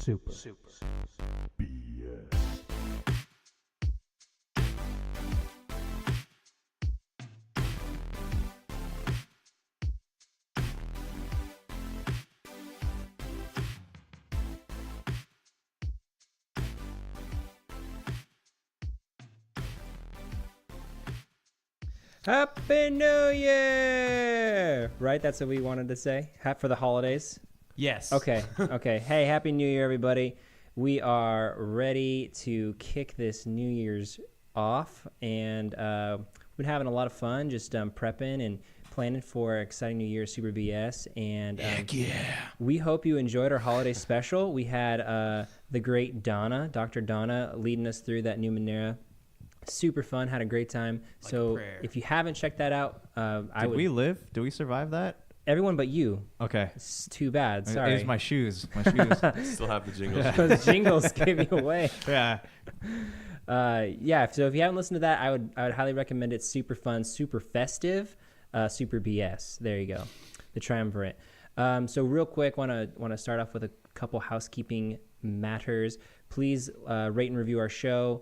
Super. BS. Happy New Year! Right? That's what we wanted to say. For the holidays. Yes. Okay. Hey, Happy New Year, everybody. We are ready to kick this New Year's off, and we've been having a lot of fun just prepping and planning for exciting New Year Super BS. And Heck yeah. we hope you enjoyed our holiday special. We had the great Donna, Dr. Donna, leading us through that Numenera. Super fun, had a great time. Like so if you haven't checked that out, Did we live? Did we survive that? Everyone but you. Okay. It's too bad. Sorry. It was my shoes. My shoes. Still have the jingles. Those jingles gave you away. Yeah. Yeah. So if you haven't listened to that, I would highly recommend it. Super fun, super festive, super BS. There you go. The triumvirate. So real quick, want to start off with a couple housekeeping matters. Please rate and review our show.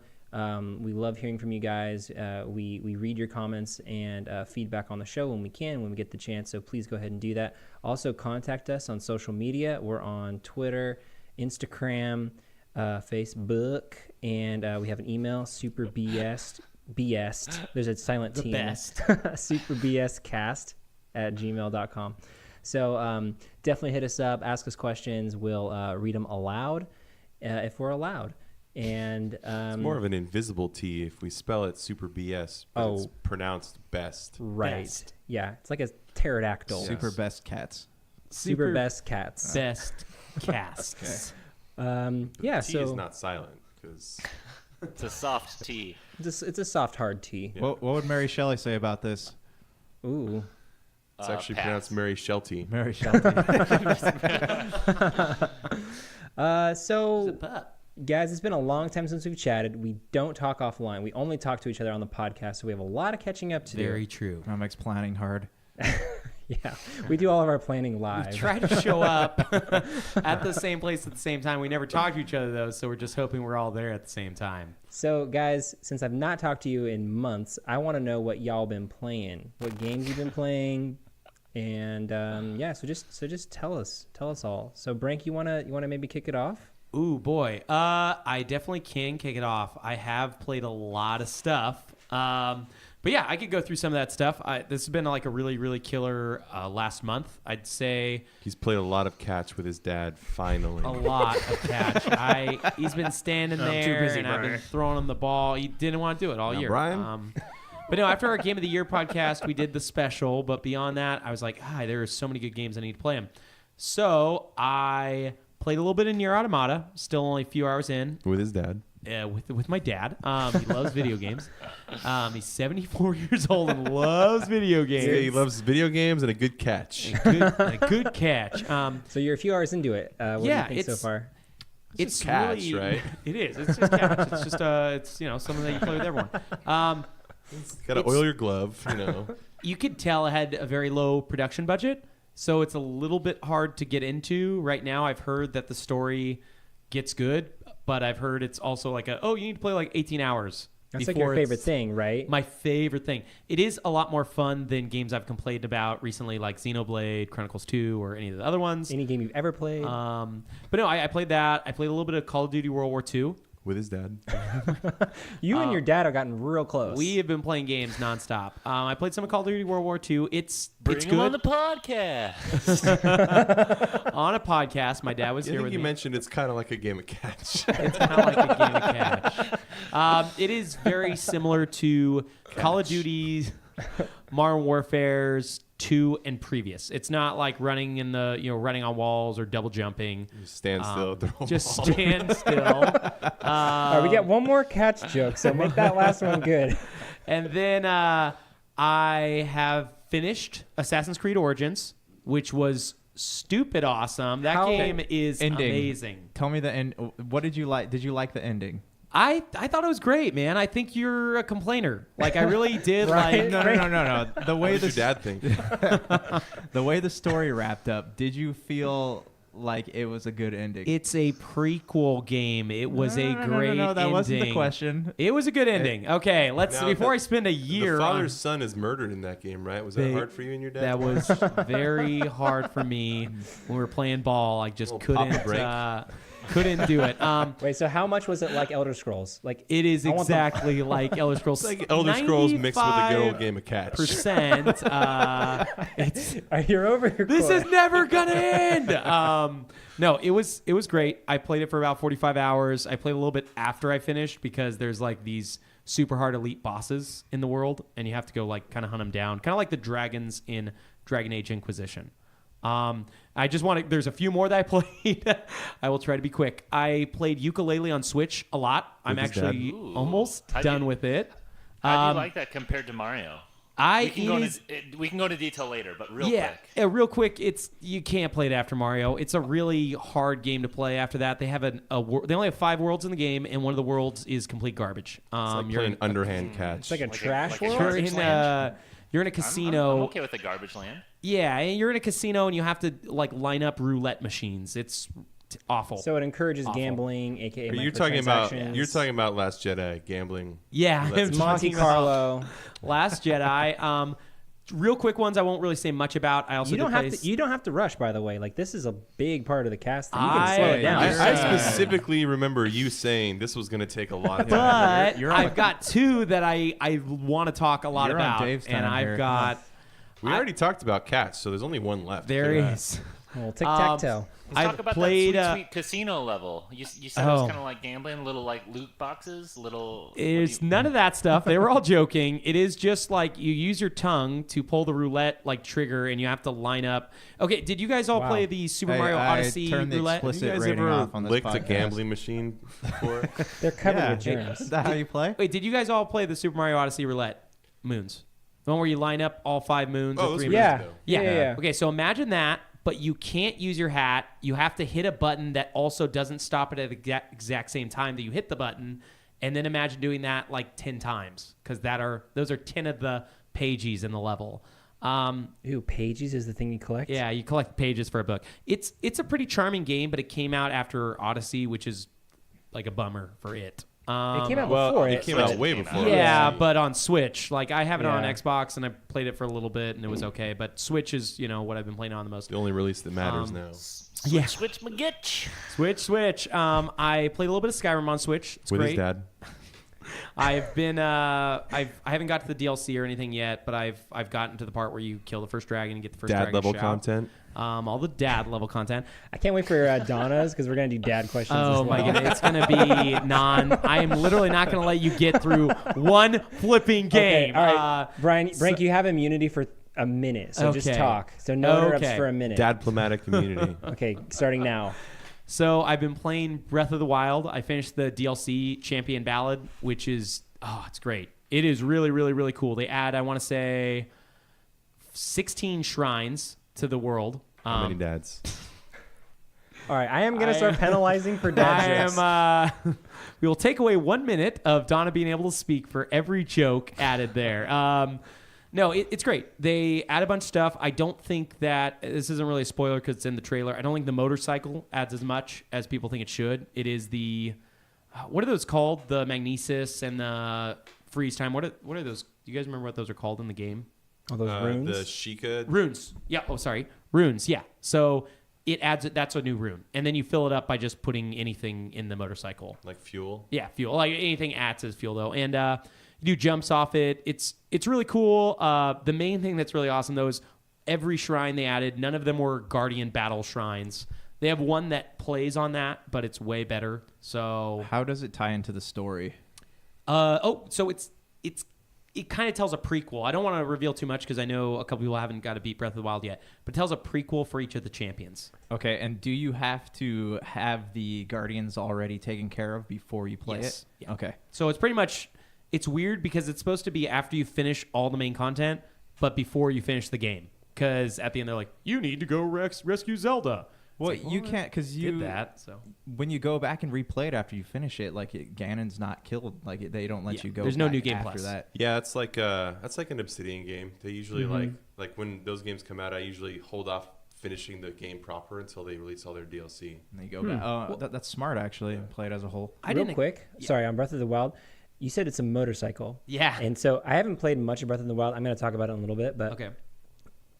We love hearing from you guys. We read your comments and feedback on the show when we get the chance. So please go ahead and do that. Also, contact us on social media. We're on Twitter, Instagram, Facebook, and we have an email, superbs. There's a silent T. Best. superbscast@gmail.com. So definitely hit us up, ask us questions. We'll read them aloud if we're allowed. And it's more of an invisible T if we spell it super BS, but it's pronounced best. Right. Best. Yeah. It's like a pterodactyl. Yes. Super best cats. Super best cats. Best casts. Yeah. T so is not silent because It's a soft T. it's a soft, hard T. Yeah. What would Mary Shelley say about this? Ooh. it's actually pass. pronounced Mary Shelty. Mary Shelley. So Pup. guys, it's been a long time since we've chatted. We don't talk offline. We only talk to each other on the podcast. So we have a lot of catching up to do. Very true. That makes planning hard. Yeah. We do all of our planning live. We try to show up at the same place at the same time. We never talk to each other, though, so we're just hoping we're all there at the same time. So, guys, since I've not talked to you in months, I want to know what y'all been playing, what games you've been playing, and yeah. So just tell us all. So, Brank, you wanna maybe kick it off? Ooh, boy. I definitely can kick it off. I have played a lot of stuff. But yeah, I could go through some of that stuff. This has been like a really, really killer last month. I'd say He's played a lot of catch with his dad. Finally, a lot of catch. He's been standing there, too busy, and I've been Brian. throwing him the ball. He didn't want to do it all Now, year. Brian? But no, after our Game of the Year podcast, we did the special. But beyond that, I was like, there are so many good games I need to play them. So I played a little bit in Nier Automata. Still only a few hours in. with his dad. With my dad. He loves video games. He's 74 years old and loves video games. Yeah, he loves video games and a good catch. A good catch. So you're a few hours into it. What do you think so far? It's catch, really, right? It is. It's just catch. It's just it's something that you play with everyone. Gotta oil your glove, You could tell it had a very low production budget, so it's a little bit hard to get into right now. I've heard that the story gets good, but I've heard it's also like you need to play like 18 hours. That's like your before favorite it's thing, right? My favorite thing. It is a lot more fun than games I've complained about recently, like Xenoblade Chronicles 2 or any of the other ones. Any game you've ever played? But no, I played that. I played a little bit of Call of Duty World War II. with his dad. You and your dad have gotten real close. We have been playing games nonstop. I played some of Call of Duty World War II. It's Bring good. him on the podcast. On a podcast. My dad was I here think with you me. mentioned it's kind of like a game of catch. It's kind of like a game of catch. It is very similar to Call of Duty, Modern Warfare's 2 and previous. It's not like running in the running on walls or double jumping. Just stand still. Throw a Just ball. stand still. All right, we get one more catch joke, so make that last one good. And then I have finished Assassin's Creed Origins, which was stupid awesome. That game is Ending. amazing. Tell me the end. What did you like? Did you like the ending? I thought it was great, man. I think you're a complainer. Like I really did. Right? Like No. The way What does your dad think? the way the story wrapped up, did you feel like it was a good ending? It's a prequel game. It was a great No, that ending. wasn't the question. It was a good ending. Okay, let's Now, before the- I spend a year. The father's son is murdered in that game, right? Was that hard for you and your dad? That was very hard for me when we were playing ball. I just Little Papa couldn't do it. Wait, so how much was it like Elder Scrolls? Like It is I want the- exactly like Elder Scrolls. It's like Elder Scrolls mixed with a good old game of catch. Percent. It's You're over your this core. is never gonna end. No, it was great. I played it for about 45 hours. I played a little bit after I finished because there's like these super hard elite bosses in the world, and you have to go like kind of hunt them down, kind of like the dragons in Dragon Age Inquisition. I just want to. There's a few more that I played. I will try to be quick. I played Yooka-Laylee on Switch a lot. I'm his actually dad. Ooh. almost How do done you- with it. How do you like that compared to Mario? We can go into detail later, but real quick. Yeah, real quick. It's you can't play it after Mario. It's a really hard game to play after that. They have they only have 5 worlds in the game, and one of the worlds is complete garbage. It's like You're playing underhand catch. It's like a Like a- trash like a world. you're garbage in land? you're in a casino. I'm okay with the garbage land. Yeah, and you're in a casino, and you have to like line up roulette machines. It's awful. So it encourages Awful. gambling, aka But you're talking about microtransactions. Last Jedi gambling. yeah, Let's- I'm Monte talking about Carlo. Last Jedi. Real quick ones I won't really say much about. I also You don't did have play to. You don't have to rush. By the way, like this is a big part of the cast. You can I- slow it down. I Yeah. specifically remember you saying this was going to take a lot of time. But You're on I've got 2 that I want to talk a lot You're on about, Dave's and time I've here. got We already talked about catch, so there's only one left. there Yeah. is. Well, tic tac toe. Let's I've talk about played, that sweet casino level. You said it was kind of like gambling, little like loot boxes, little. It's none of that stuff. They were all joking. It is just like you use your tongue to pull the roulette like trigger, and you have to line up. Okay, did you guys all Wow. play the Super Hey, Mario I Odyssey turned the roulette? explicit You guys rating ever off on this licked a podcast. gambling machine before? They're covered Yeah. with germs. Is that how you play? Wait, did you guys all play the Super Mario Odyssey roulette moons? The one where you line up all 5 moons Oh, or those 3 were moons? Yeah. ago. Yeah. Okay, so imagine that, but you can't use your hat. You have to hit a button that also doesn't stop it at the exact same time that you hit the button. And then imagine doing that like 10 times because those are 10 of the pages in the level. Ooh, pages is the thing you collect. Yeah, you collect pages for a book. It's a pretty charming game, but it came out after Odyssey, which is like a bummer for it. It came out Well, before it came out way before. Yeah, Odyssey. but on Switch, like I have it on Yeah. Xbox and I played it for a little bit and it was okay. But Switch is, what I've been playing on the most. The only release that matters now. Yeah. Switch McGitch. Switch. I played a little bit of Skyrim on Switch. It's With great. his dad. I've been I haven't got to the DLC or anything yet, but I've gotten to the part where you kill the first dragon and get the first Dad dragon level shout. content. All the dad level content. I can't wait for Donna's because we're gonna do dad questions. Oh as my well. god, it's gonna be I am literally not gonna let you get through one flipping Okay, game. all right, Brian. Brank, you have immunity for a minute, so just Okay. talk. So no interrupts Okay. for a minute. Dad-plematic community. Okay, starting now. So I've been playing Breath of the Wild. I finished the DLC Champion Ballad, which is it's great. It is really, really, really cool. They add, I want to say, 16 shrines to the world. How many dads? All right, I am gonna start penalizing for dad jokes. We will take away 1 minute of Donna being able to speak for every joke added there. No, it's great. They add a bunch of stuff. I don't think that this isn't really a spoiler because it's in the trailer. I don't think the motorcycle adds as much as people think it should. It is the what are those called? The magnesis and the freeze time. What are those? Do you guys remember what those are called in the game? All those runes. The Sheikah. Runes. Yeah. Oh, sorry. Runes. Yeah. So it adds. That's a new rune, and then you fill it up by just putting anything in the motorcycle. Like fuel. Yeah, fuel. Like anything acts as fuel though, and you do jumps off it. It's really cool. The main thing that's really awesome though is every shrine they added. None of them were Guardian Battle shrines. They have one that plays on that, but it's way better. So How does it tie into the story? so it kind of tells a prequel. I don't want to reveal too much because I know a couple people haven't got to beat Breath of the Wild yet, but it tells a prequel for each of the champions. Okay, and do you have to have the Guardians already taken care of before you play Yes. it? Yeah. Okay. So it's pretty much, it's weird because it's supposed to be after you finish all the main content, but before you finish the game. Because at the end they're like, you need to go rescue Zelda. Well, It's like, you can't because you did that. So when you go back and replay it after you finish it, like Ganon's not killed. Like they don't let Yeah, you go. there's no back new game after plus. that. Yeah, it's like an Obsidian game. They usually like when those games come out, I usually hold off finishing the game proper until they release all their DLC. And they go back. Oh, that's smart actually. Play it as a whole. Real quick, sorry, on Breath of the Wild, you said it's a motorcycle. Yeah. And so I haven't played much of Breath of the Wild. I'm going to talk about it in a little bit, but Okay.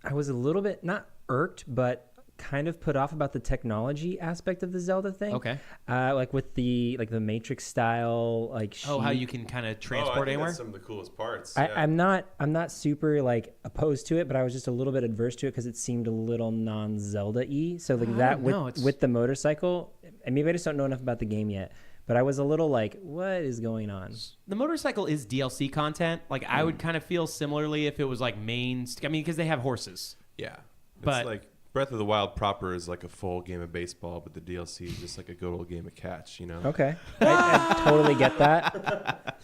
I was a little bit not irked, but kind of put off about the technology aspect of the Zelda thing. Okay. Like with the Matrix style, like how you can kind of transport anywhere. That's some of the coolest parts. I'm not super like opposed to it, but I was just a little bit adverse to it because it seemed a little non-Zelda-y. So like with the motorcycle, and maybe I just don't know enough about the game yet. But I was a little like, what is going on? The motorcycle is DLC content. Like I would kind of feel similarly if it was like because they have horses. Yeah. But it's like Breath of the Wild proper is like a full game of baseball, but the DLC is just like a good old game of catch, you know? Okay. I totally get that.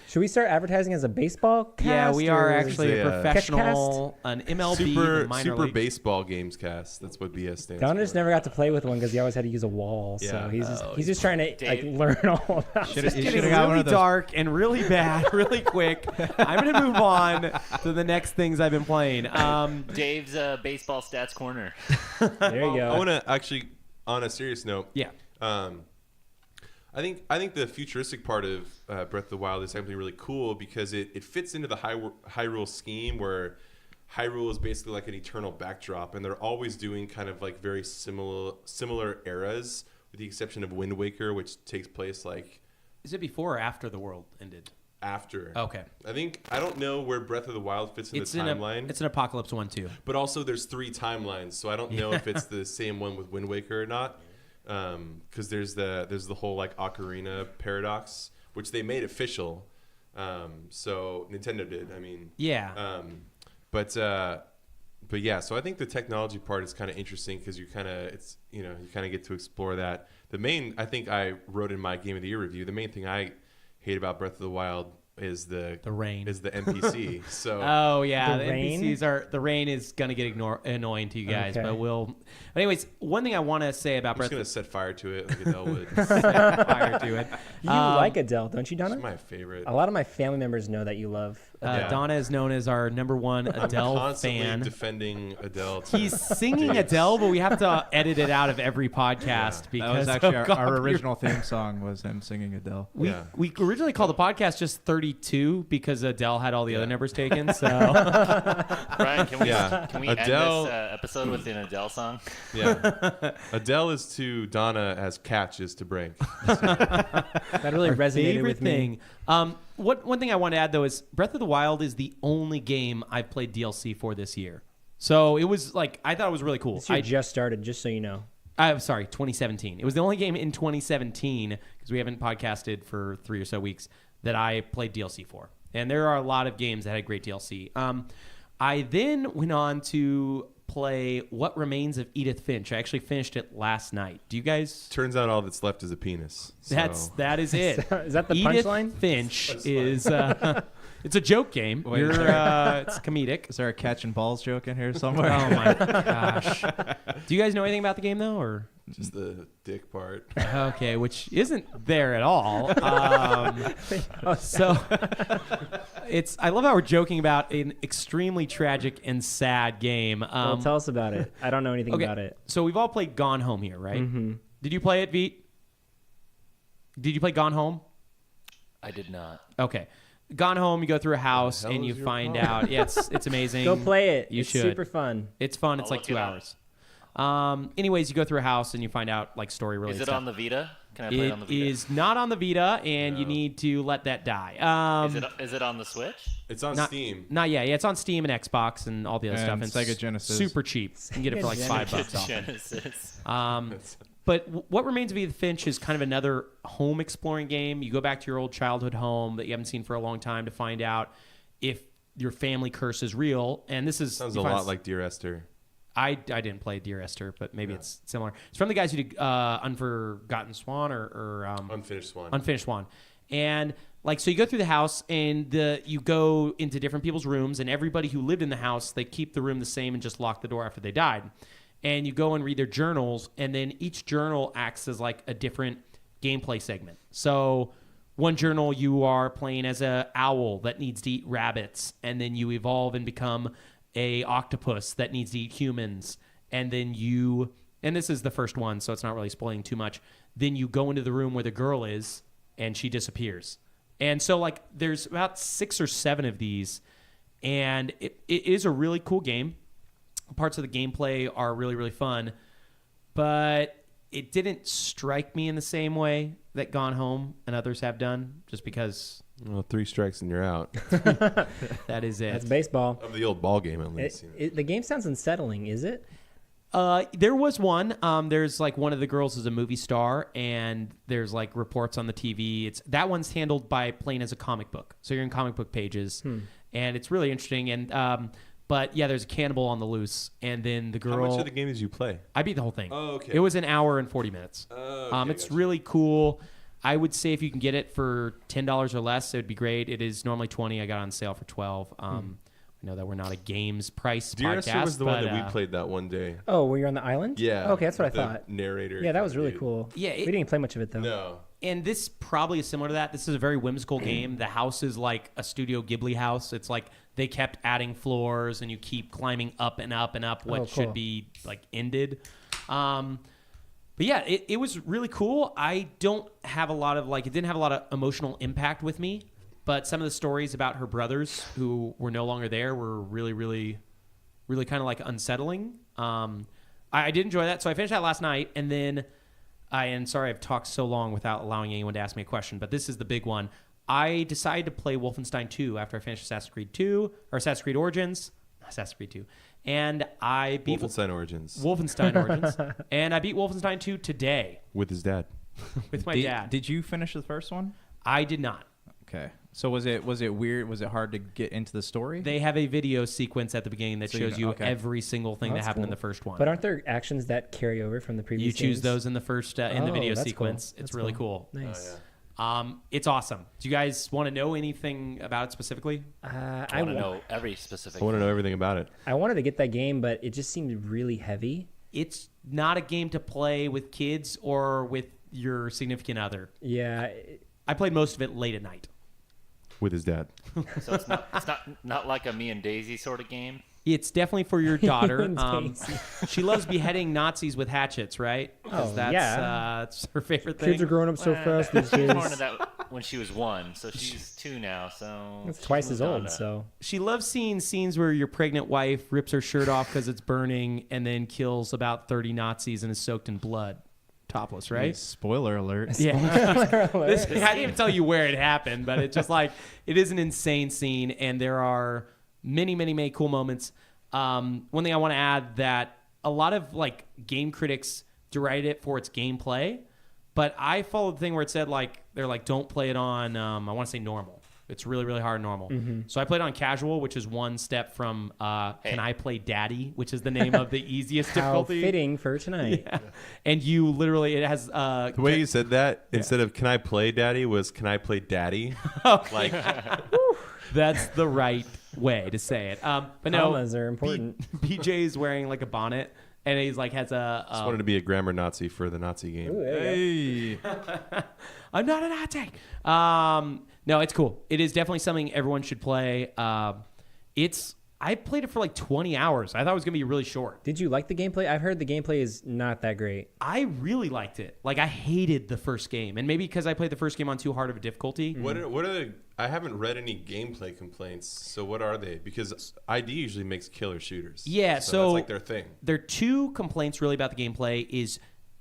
Should we start advertising as a baseball cast? Yeah, we are or actually a professional, an MLB minor super league. baseball games cast. That's what BS stands Donna for. just never got to play with one because he always had to use a wall. So Yeah. he's just trying to like learn all about it. It's getting really dark and really bad really quick. I'm going to move on to the next things I've been playing. Dave's baseball stats corner. There you go. I want to actually, on a serious note, Yeah. I think the futuristic part of Breath of the Wild is actually really cool because it fits into the Hyrule scheme where Hyrule is basically like an eternal backdrop, and they're always doing kind of like very similar eras, with the exception of Wind Waker, which takes place like. Is it before or after the world ended? After. Okay. I don't know where Breath of the Wild fits in the timeline. It's an Apocalypse one too. But also there's 3 timelines, so I don't know if it's the same one with Wind Waker or not. Because there's the whole like Ocarina paradox, which they made official. So Nintendo did. I mean. Yeah. But yeah. So I think the technology part is kind of interesting because you kind of get to explore that. I think I wrote in my Game of the Year review. The main thing I hate about Breath of the Wild is the rain. Is the NPC. So. Oh yeah, the rain? NPCs are the rain is gonna get annoying to you guys, but But anyways, one thing I want to say about I'm just gonna set fire to it like Adele would. set fire to it. You like Adele, don't you, Donna? She's my favorite. A lot of my family members know that you love Adele. Donna is known as our #1 Adele constantly fan. Defending Adele. He's singing Adele, but we have to edit it out of every podcast because that was actually of our original theme song was him singing Adele. We originally called the podcast just 32 because Adele had all the other numbers taken. So Brian, can we end Adele, this episode with an Adele song? Yeah. Adele is to Donna as Catch is to Brank. That really resonated with thing. me. One thing I want to add though is Breath of the Wild is the only game I've played DLC for this year. So it was like I thought it was really cool. This year just started, just so you know. I'm sorry, 2017. It was the only game in 2017 because we haven't podcasted for 3 or so weeks that I played DLC for. And there are a lot of games that had great DLC. I then went on to play What Remains of Edith Finch. I actually finished it last night. Do you guys? Turns out all that's left is a penis. So. That is it. Is that the Edith punchline? Finch is. It's a joke game. Wait, it's comedic. Is there a catch and balls joke in here somewhere? Oh my gosh! Do you guys know anything about the game though, or just the dick part? Okay, which isn't there at all. So it's. I love how we're joking about an extremely tragic and sad game. Well, tell us about it. I don't know anything about it. So we've all played Gone Home here, right? Mm-hmm. Did you play it, Vit? Did you play Gone Home? I did not. Okay. Gone Home, you go through a house and you find out. Yeah, it's amazing. Go play it. It's super fun. It's fun. It's like 2 hours. Anyways, you go through a house and you find out like story related stuff. Is it on the Vita? Can I play it on the Vita? It is not on the Vita, and you need to let that die. Is it on the Switch? It's on Steam. Not yet. Yeah, it's on Steam and Xbox and all the other stuff. And Sega Genesis. Super cheap. You can get it for like $5 off. Genesis. But What Remains of Edith Finch is kind of another home exploring game. You go back to your old childhood home that you haven't seen for a long time to find out if your family curse is real. And this sounds a lot like Dear Esther. I didn't play Dear Esther, but maybe it's similar. It's from the guys who did Unforgotten Swan or Unfinished Swan. Unfinished Swan. And like, so you go through the house and you go into different people's rooms, and everybody who lived in the house, they keep the room the same and just lock the door after they died. And you go and read their journals, and then each journal acts as like a different gameplay segment. So one journal, you are playing as a owl that needs to eat rabbits, and then you evolve and become a octopus that needs to eat humans, and then and this is the first one, so it's not really spoiling too much. Then you go into the room where the girl is, and she disappears. And so, like, there's about 6 or 7 of these, and it is a really cool game. Parts of the gameplay are really, really fun, but it didn't strike me in the same way that Gone Home and others have done, just because... Well, 3 strikes and you're out. That is it. That's baseball. Of the old ball game, at least. The game sounds unsettling, is it? There was one. There's like one of the girls is a movie star, and there's like reports on the TV. That one's handled by playing as a comic book, so you're in comic book pages, and it's really interesting. And but yeah, there's a cannibal on the loose, and then the girl. How much of the game did you play? I beat the whole thing. Oh, okay. It was an hour and 40 minutes. Okay, it's gotcha. really cool. I would say if you can get it for $10 or less, it would be great. It is normally $20. I got it on sale for $12. I know that we're not a games price Dear podcast. Esther was the one but, that we played that one day. Oh, were you on the island? Yeah. Okay, that's what I the thought. Narrator. Yeah, that was really dude. cool. Yeah, we didn't play much of it though. No. And this probably is similar to that. This is a very whimsical game. The house is like a Studio Ghibli house. It's like they kept adding floors, and you keep climbing up and up and up what cool. should be like ended. But yeah, it was really cool. I don't have a lot of it didn't have a lot of emotional impact with me, but some of the stories about her brothers who were no longer there were really, really, really kind of like unsettling. I did enjoy that. So I finished that last night, and then and sorry I've talked so long without allowing anyone to ask me a question, but this is the big one. I decided to play Wolfenstein 2 after I finished Assassin's Creed 2, or Assassin's Creed Origins. Assassin's Creed 2. And I beat Wolfenstein Origins. Wolfenstein Origins. And I beat Wolfenstein 2 today With his dad. with my dad. Did you finish the first one? I did not. Okay. So was it weird? Was it hard to get into the story? They have a video sequence at the beginning that So shows you okay. every single thing that That's happened in cool. the first one. But aren't there actions that carry over from the previous You choose games? those in the first in the Oh, video that's sequence. cool. It's That's really cool. Nice. It's awesome. Do you guys want to know anything about it specifically? I want to know every specific. I want to know everything about it. I wanted to get that game, but it just seemed really heavy. It's not a game to play with kids or with your significant other. Yeah. I played most of it late at night. With his dad. So it's not like a Me and Daisy sort of game. It's definitely for your daughter. And Daisy. She loves beheading Nazis with hatchets, right? 'Cause Oh, that's, yeah. It's her favorite thing. Kids are growing up so fast these She was days. born to that when she was 1, so she's 2 now. So It's twice she's as moved on old, to- so. She loves seeing scenes where your pregnant wife rips her shirt off because it's burning and then kills about 30 Nazis and is soaked in blood. Topless, right? Spoiler alert. Yeah. I didn't even tell you where it happened, but it's just like, it is an insane scene, and there are many, many, many cool moments. One thing I want to add that a lot of like game critics deride it for its gameplay, but I followed the thing where it said they're like, don't play it on, I want to say normal. It's really, really hard normal. So I played on casual, which is one step from Can I Play Daddy, which is the name of the easiest How difficulty. fitting for tonight. Yeah. And you literally, it has... The way you said that, instead of "Can I play Daddy," was "Can I play Daddy?" Like, That's the right way to say it. But no, Commas are important. BJ is wearing like a bonnet, and he's like has just wanted to be a grammar Nazi for the Nazi game. Ooh, there you go. Hey. I'm not a Nazi. No, it's cool. It is definitely something everyone should play. I played it for like 20 hours. I thought it was gonna be really short. Did you like the gameplay? I've heard the gameplay is not that great. I really liked it. Like I hated the first game, and maybe because I played the first game on too hard of a difficulty. What are the? I haven't read any gameplay complaints. So what are they? Because ID usually makes killer shooters. Yeah, so that's like their thing. There are 2 complaints really about the gameplay. Is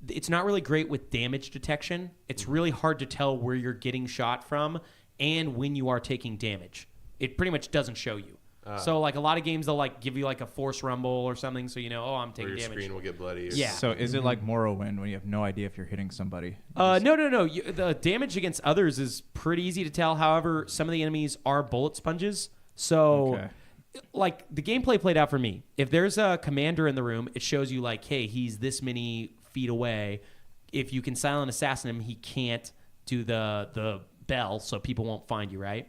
it's not really great with damage detection. It's really hard to tell where you're getting shot from and when you are taking damage. It pretty much doesn't show you. So like a lot of games, they'll like give you like a force rumble or something, so you know, oh, I'm Or taking your damage. screen will get bloody. Or Yeah. So is it like Morrowind when you have no idea if you're hitting somebody? No. The damage against others is pretty easy to tell. However, some of the enemies are bullet sponges. So, Okay. like, the gameplay played out for me. If there's a commander in the room, it shows you, like, hey, he's this many feet away. If you can silent assassin him, he can't do the bell, so people won't find you, right?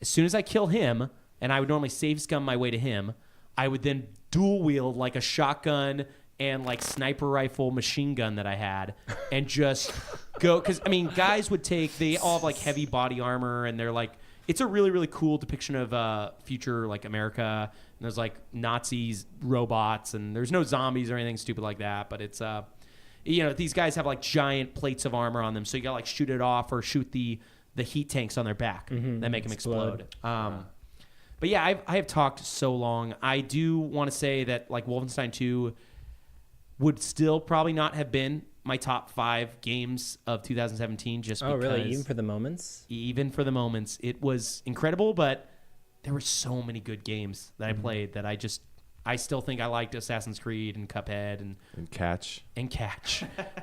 As soon as I kill him, and I would normally save scum my way to him, I would then dual wield, like, a shotgun and like sniper rifle machine gun that I had and just go. Because, I mean, guys would they all have like heavy body armor and they're like, it's a really, really cool depiction of future like America. And there's like Nazis, robots, and there's no zombies or anything stupid like that. But it's these guys have like giant plates of armor on them, so you gotta like shoot it off or shoot the heat tanks on their back that make them explode. But yeah, I have talked so long. I do want to say that like Wolfenstein 2 would still probably not have been my top 5 games of 2017 just because... Oh, really? Even for the moments? Even for the moments. It was incredible, but there were so many good games that I played that I still think I liked Assassin's Creed and Cuphead and Catch.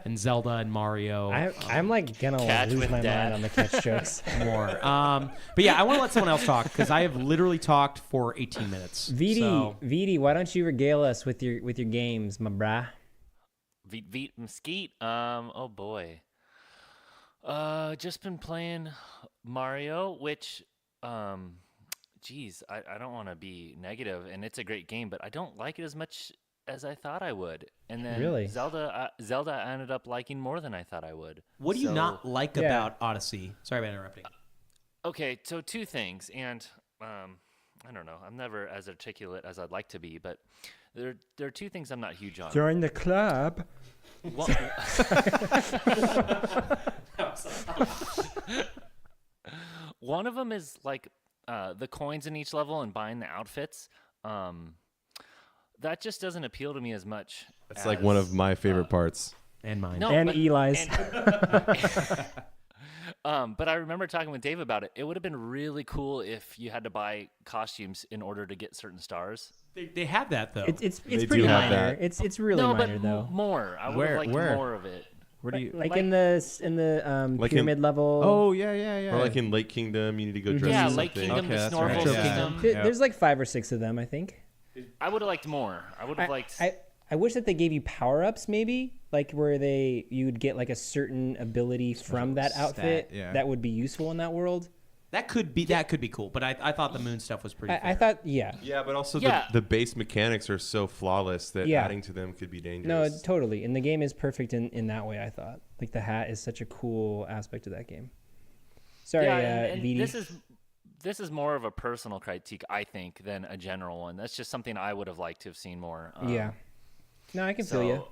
And Zelda and Mario. I'm like going to lose my mind on the Catch jokes. More. But yeah, I want to let someone else talk because I have literally talked for 18 minutes. Viti, why don't you regale us with your games, my brah? Vit Vit Mesquite. Oh boy. Just been playing Mario, which, geez, I don't want to be negative, and it's a great game, but I don't like it as much as I thought I would. And then really? Zelda, I ended up liking more than I thought I would. What do you not like about Odyssey? Sorry about interrupting. Okay, so 2 things, and I don't know. I'm never as articulate as I'd like to be, but there are 2 things I'm not huge on. Join the club. One of them is like the coins in each level and buying the outfits. That just doesn't appeal to me as much. It's like one of my favorite parts. And mine. No, and Eli's. But I remember talking with Dave about it. It would have been really cool if you had to buy costumes in order to get certain stars. They have that though. It's pretty minor. It's really minor though. More. I would have liked more of it. Where do you like in the like pyramid level? Oh yeah. Or like in Lake Kingdom, you need to go dress as Lake something. Kingdom, the right. Snorkel system. There's like 5 or 6 of them, I think. I would have liked more. I would have liked. I wish that they gave you power-ups, maybe, like where you would get like a certain ability from that outfit that would be useful in that world. That could be cool, but I thought the moon stuff was pretty fair. I thought, yeah. Yeah, but also the base mechanics are so flawless that adding to them could be dangerous. No, totally. And the game is perfect in that way, I thought. Like the hat is such a cool aspect of that game. Sorry, and Viti. This is more of a personal critique, I think, than a general one. That's just something I would have liked to have seen more. Yeah. No, I can feel you.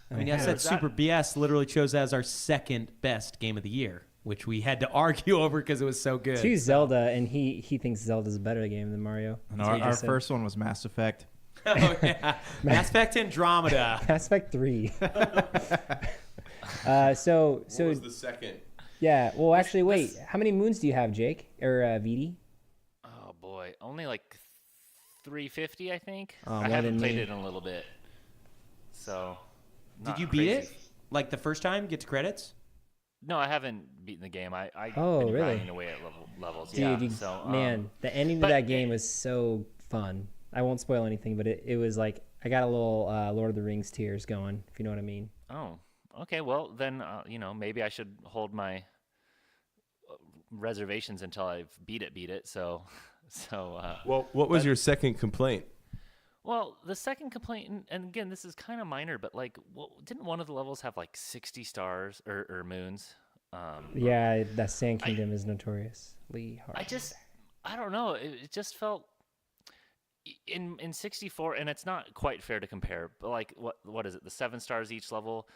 I mean, yes, that Super BS literally chose as our second best game of the year, which we had to argue over because it was so good. To Zelda, and he thinks Zelda's a better game than Mario. No, our first one was Mass Effect. Oh, yeah. Mass Effect Andromeda. Mass Effect 3. So what was the second? Yeah, well, actually, wait. How many moons do you have, Jake? Or Viti? Oh, boy. Only like 350, I think. Oh, I haven't played it in a little bit. So, did you beat it? Like the first time? Get to credits? No, I haven't beaten the game. I've been been really? grinding away at levels. Dude, yeah. Man, the ending of that game was so fun. I won't spoil anything, but it was like I got a little Lord of the Rings tears going, if you know what I mean. Oh, okay. Well, then maybe I should hold my reservations until I've beat it. So. Well, what was your second complaint? Well, the second complaint, and again, this is kind of minor, but like, didn't one of the levels have like 60 stars or moons? Yeah, that Sand Kingdom is notoriously hard. I don't know. It just felt in 64, and it's not quite fair to compare, but like, what is it? The 7 stars each level.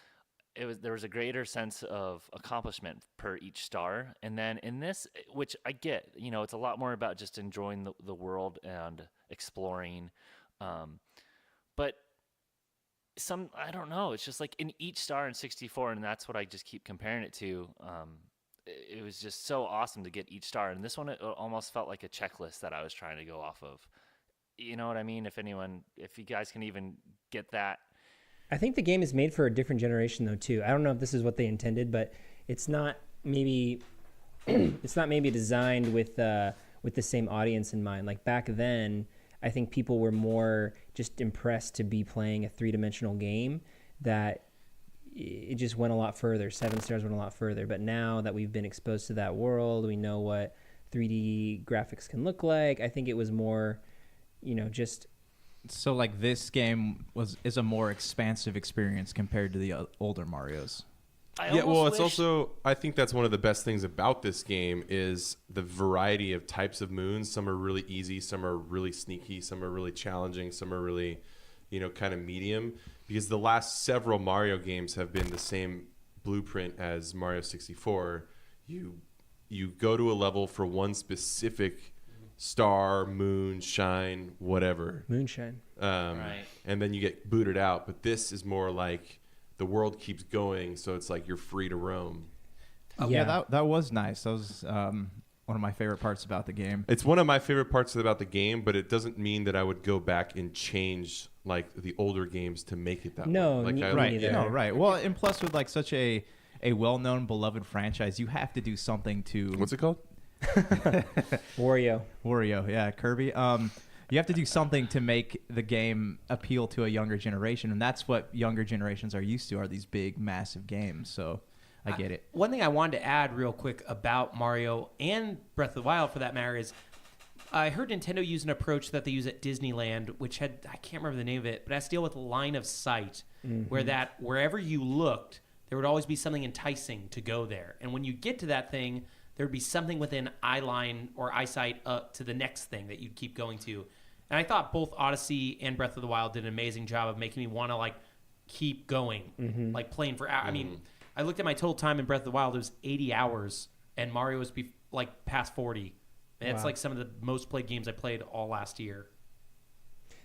There was a greater sense of accomplishment per each star, and then in this, which I get, it's a lot more about just enjoying the world and exploring. But I don't know, it's just like in each star in 64, and that's what I just keep comparing it to. It was just so awesome to get each star, and this one, it almost felt like a checklist that I was trying to go off of. You know what I mean? If you guys can even get that. I think the game is made for a different generation though too. I don't know if this is what they intended, but it's not maybe designed with the same audience in mind. Like back then, I think people were more just impressed to be playing a 3-dimensional game that it just went a lot further. 7 stars went a lot further. But now that we've been exposed to that world, we know what 3D graphics can look like. I think it was more, just. So like this game is a more expansive experience compared to the older Marios. Yeah, well, it's wish- also, I think that's one of the best things about this game is the variety of types of moons. Some are really easy, some are really sneaky, some are really challenging, some are really, kind of medium. Because the last several Mario games have been the same blueprint as Mario 64. You go to a level for one specific star, moon, shine, whatever. Moonshine. Right. And then you get booted out. But this is more like the world keeps going, so it's like you're free to roam. Yeah, that was nice. That was one of my favorite parts about the game. It's one of my favorite parts about the game, but it doesn't mean that I would go back and change like the older games to make it that No, way. Like, me neither. No, right. Well, and plus with like such a well-known, beloved franchise, you have to do something to What's it called? Wario. Yeah, Kirby. You have to do something to make the game appeal to a younger generation, and that's what younger generations are used to, are these big, massive games. So I get it. One thing I wanted to add real quick about Mario and Breath of the Wild, for that matter, is I heard Nintendo use an approach that they use at Disneyland, which had, I can't remember the name of it, but it has to deal with line of sight, where that wherever you looked, there would always be something enticing to go there. And when you get to that thing, there would be something within eye line or eyesight up to the next thing that you'd keep going to. And I thought both Odyssey and Breath of the Wild did an amazing job of making me want to like keep going, like playing for hours. I mean, I looked at my total time in Breath of the Wild; it was 80 hours, and Mario was like past 40. And it's Wow. like some of the most played games I played all last year.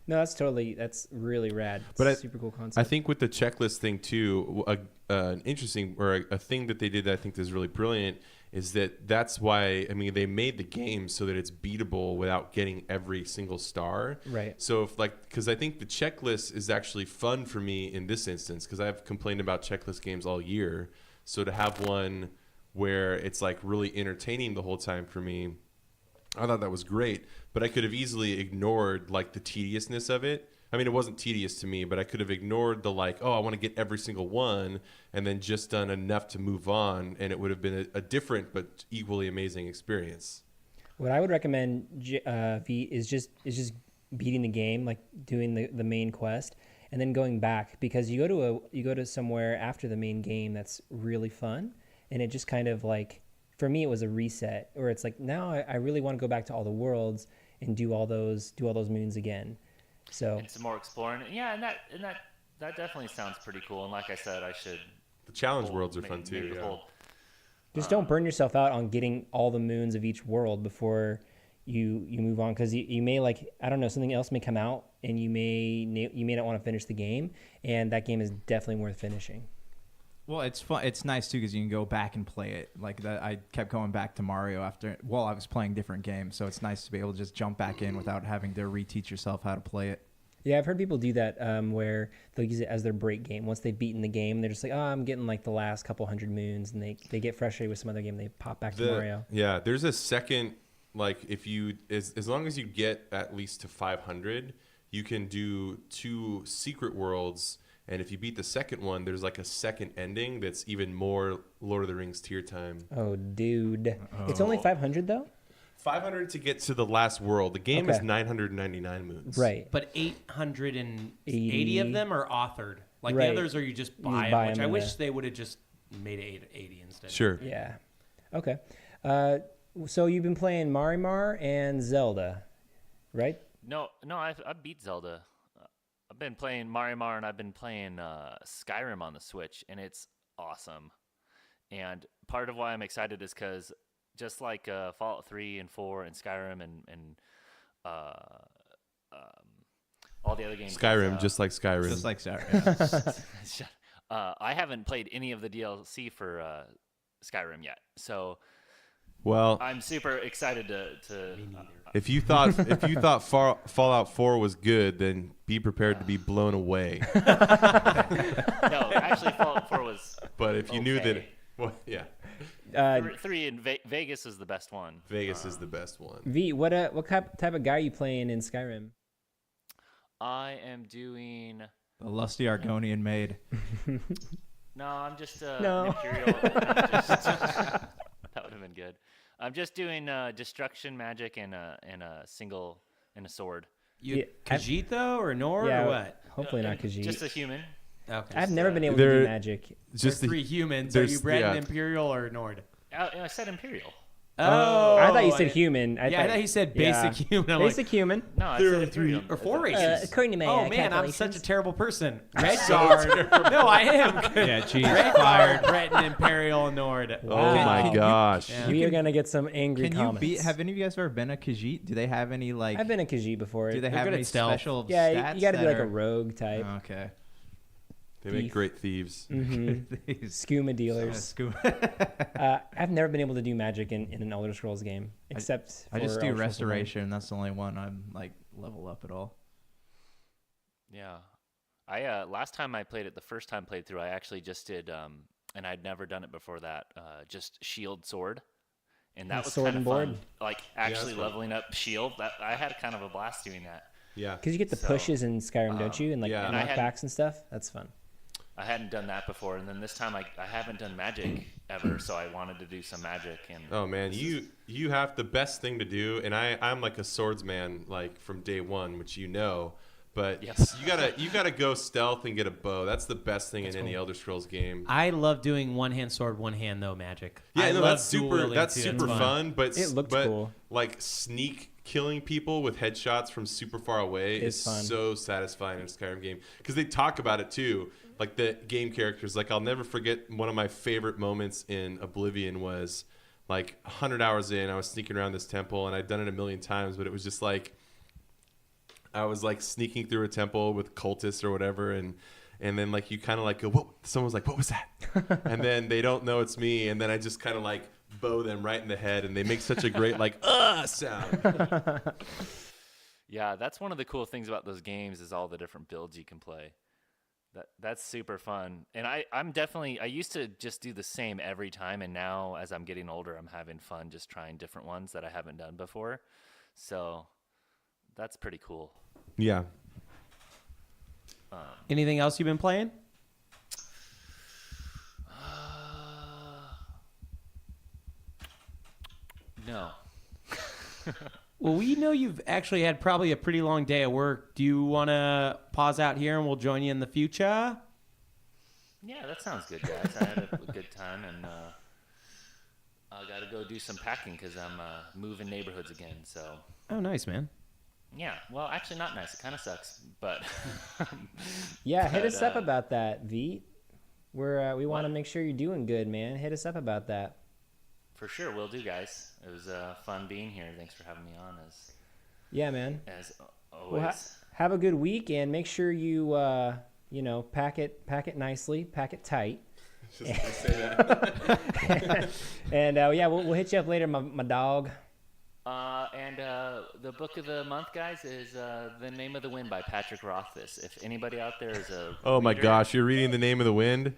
No, that's really rad. It's But a super cool concept. I think with the checklist thing too, an interesting or a thing that they did that I think is really brilliant is that's why they made the game so that it's beatable without getting every single star. Right. So because I think the checklist is actually fun for me in this instance because I've complained about checklist games all year. So to have one where it's like really entertaining the whole time for me, I thought that was great, but I could have easily ignored like the tediousness of it. I mean, it wasn't tedious to me, but I could have ignored the like, oh, I want to get every single one, and then just done enough to move on, and it would have been a different but equally amazing experience. What I would recommend, V, is just beating the game, like doing the main quest, and then going back because you go to somewhere after the main game that's really fun, and it just kind of like, for me it was a reset, or it's like now I really want to go back to all the worlds and do all those moons again. So And some more exploring. Yeah, and that definitely sounds pretty cool. And like I said, I should. The challenge worlds are fun too. maybe Yeah. hold- just don't burn yourself out on getting all the moons of each world before you move on, because you may, like, I don't know, something else may come out and you may not want to finish the game, and that game is definitely worth finishing. Well, it's fun. It's nice too because you can go back and play it. Like that, I kept going back to Mario while I was playing different games. So it's nice to be able to just jump back in without having to reteach yourself how to play it. Yeah, I've heard people do that where they'll use it as their break game. Once they've beaten the game, they're just like, oh, I'm getting like the last couple hundred moons, and they get frustrated with some other game. They pop back to Mario. Yeah, there's a second, like if you, as long as you get at least to 500, you can do 2 secret worlds. And if you beat the second one, there's like a second ending that's even more Lord of the Rings tier time. Oh, dude. It's only 500 though? 500 to get to the last world. The game is Okay. 999 moons. Right. But 880 80. of them are authored. Like Right. the others are you just You buy just them, buy which them I in wish the- they would have just made it 80 instead. Sure. Yeah. Okay. So you've been playing Marimar and Zelda, right? No, I beat Zelda. I've been playing Marimar and I've been playing Skyrim on the Switch, and it's awesome. And part of why I'm excited is because just like Fallout 3 and 4 and Skyrim and all the other games. Skyrim, just like Skyrim. Just like Sarah. Yeah. I haven't played any of the DLC for Skyrim yet, so Well, I'm super excited to if you thought Fallout 4 was good, then be prepared to be blown away. no, actually Fallout 4 was But if you knew that, okay. well, yeah, 3 in Vegas is the best one. Vegas is the best one. V, what type of guy are you playing in Skyrim? I am doing. The lusty Argonian maid. No, I'm just No. Imperial. That would have been good. I'm just doing destruction magic and a sword. You Yeah, Khajiit though, or Nord, Yeah, or what? hopefully not Khajiit. Just a human. Okay. I've never been able to do They're magic. just There's 3 humans. Are you Brett yeah. and Imperial or Nord? I said Imperial. Oh, I thought you said human. I thought he said basic human. I'm Basic human. No, I said Imperial. or 4 races. According to my Oh man, I'm calculations. such a terrible person. Red Guard. No, I am. Yeah, geez. Red Guard, Brett and Imperial and Nord. Oh Wow. my Can you- gosh. Yeah. We are gonna get some angry Can you comments. beat? Have any of you guys ever been a Khajiit? Do they have any like? I've been a Khajiit before. Do they They're have good any at stealth. special Yeah, stats? you got to be that like a are- rogue type. Oh, okay. They make Thief. great thieves. Mm-hmm. Skooma dealers. I've never been able to do magic in an Elder Scrolls game, except I just for do Elder Scrolls restoration. That's the only one I'm like level up at all. Yeah. I last time I played it, the first time played through, I actually just did, and I'd never done it before that, just shield sword. And that Yeah, was sword kind of and fun. board. Like actually that's fun. leveling up shield. That I had kind of a blast doing that. Yeah. Because you get the So, pushes in Skyrim, don't you? And like yeah. And I had- knockbacks and stuff. That's fun. I hadn't done that before, and then this time I haven't done magic ever, so I wanted to do some magic. And Oh man, you have the best thing to do, and I'm like a swordsman like from day one, which you know. But Yes. you gotta go stealth and get a bow. That's the best thing in any Elder Scrolls game. I love doing one hand sword, one hand though magic. Yeah, I no, love that's super. dueling, That's too. super fun. But It looked cool. Like sneak killing people with headshots from super far away It's is fun. so satisfying in a Skyrim game because they talk about it too. Like the game characters. Like I'll never forget one of my favorite moments in Oblivion was like 100 hours in. I was sneaking around this temple and I'd done it a million times, but it was just like I was like sneaking through a temple with cultists or whatever, and then like you kind of like go, what? Someone's like, what was that? And then they don't know it's me, and then I just kind of like bow them right in the head, and they make such a great like sound. yeah, that's one of the cool things about those games is all the different builds you can play. That's super fun. And I'm definitely, I used to just do the same every time, and now as I'm getting older, I'm having fun just trying different ones that I haven't done before. So that's pretty cool. Yeah. Anything else you've been playing? No. Well, we know you've actually had probably a pretty long day at work. Do you want to pause out here and we'll join you in the future? Yeah, that sounds good, guys. I had a good time, and I got to go do some packing because I'm moving neighborhoods again. So Oh, nice, man. yeah, well, actually, not nice. It kind of sucks, but Yeah, hit But, us up about that, Vit. We want to What? make sure you're doing good, man. Hit us up about that. for sure, will do, guys. It was fun being here. Thanks for having me on, Yeah, man. as always. Well, have a good week, and make sure you pack it nicely, pack it tight. Just to say that. And yeah, we'll hit you up later, my dog. And the book of the month, guys, is The Name of the Wind by Patrick Rothfuss. If anybody out there is a Oh my reader- gosh, you're reading The Name of the Wind?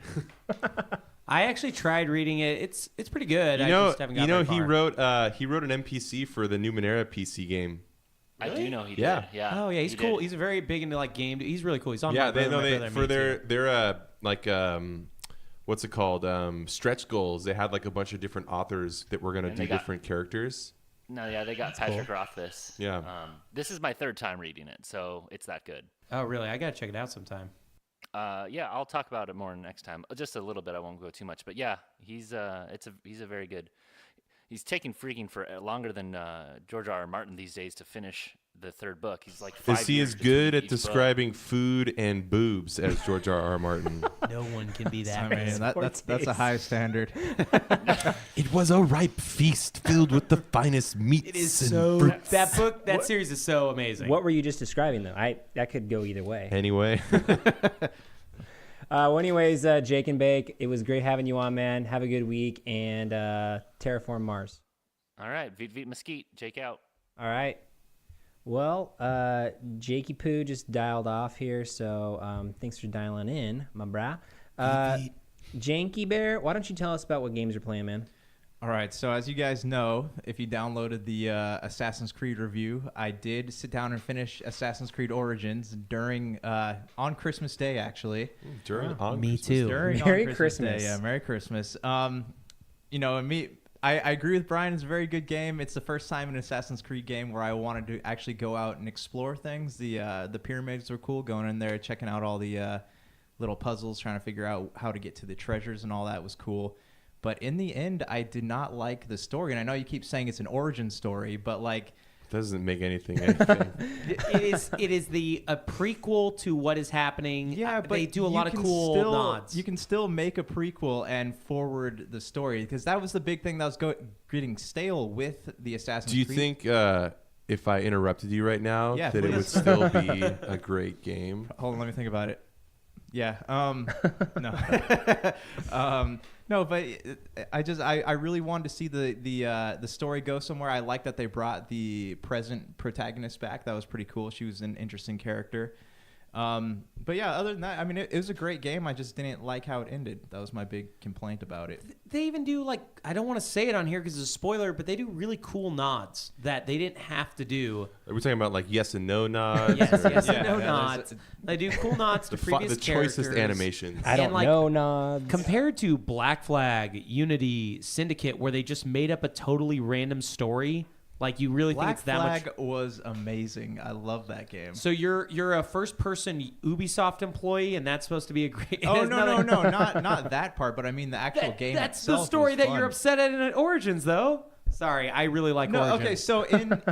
I actually tried reading it. It's pretty good. You I know, just haven't got very far. he wrote an NPC for the Numenera PC game. I do know he Yeah. did. Yeah. Oh yeah, he's he cool. did. He's very big into like game. He's really cool. He's on Yeah, my brother, they and for me, their too. like what's it called? Stretch goals. They had like a bunch of different authors that were gonna And do they got- different characters. No, yeah, they got Patrick Rothfuss. Yeah. This is my third time reading it, so it's that good. Oh really? I gotta check it out sometime. Yeah, I'll talk about it more next time. Just a little bit. I won't go too much, but yeah, he's a very good. He's taking freaking for longer than George R.R. Martin these days to finish the third book. He's like 5 Is he years as between good at each book. describing food and boobs as George R.R. Martin? No one can be I that. mean, that's a high standard. It was a ripe feast filled with the finest meats It is so. That book, that series is so amazing. What were you just describing, though? That could go either way. Anyway, Well, anyways, Jake and Bake, it was great having you on, man. Have a good week, and terraform Mars. All right, Vit Vit Mesquite, Jake out. All right. Well, Jakey Poo just dialed off here, so thanks for dialing in, my brah. Janky Bear, why don't you tell us about what games you're playing, man? All right, so as you guys know, if you downloaded the Assassin's Creed review, I did sit down and finish Assassin's Creed Origins during on Christmas Day, actually. during Me too. During Merry on Christmas. Day, yeah, Merry Christmas. You know, and I agree with Brian. It's a very good game. It's the first time in an Assassin's Creed game where I wanted to actually go out and explore things. The pyramids were cool. Going in there, checking out all the little puzzles trying to figure out how to get to the treasures and all that was cool. But in the end, I did not like the story. And I know you keep saying it's an origin story, but like, Doesn't make anything. It is a prequel to what is happening. yeah, but they do a lot of cool nods. You can still make a prequel and forward the story, because that was the big thing that was getting stale with the Assassin's Creed. Do you think if I interrupted you right now, Yeah, that it would please. still be a great game? Hold on, let me think about it. Yeah. No. No, but I really wanted to see the story go somewhere. I like that they brought the present protagonist back. That was pretty cool. She was an interesting character. But yeah, other than that, I mean, it was a great game. I just didn't like how it ended. That was my big complaint about it. They even do, like, I don't want to say it on here because it's a spoiler, but they do really cool nods that they didn't have to do. Are we talking about like yes and no nods? Yes, or- yes, and no Yeah, nods. They do cool nods to previous the choicest characters. animations. I don't And, like, know nods. Compared to Black Flag, Unity, Syndicate, where they just made up a totally random story, like you really think Black it's that Flag much. was amazing. I love that game. So you're a first-person Ubisoft employee, and that's supposed to be a great. Oh it's no, not- not that part, but I mean the actual game. That's the itself story was that fun. you're upset at in Origins, though. Sorry, I really like No, Origins. okay. So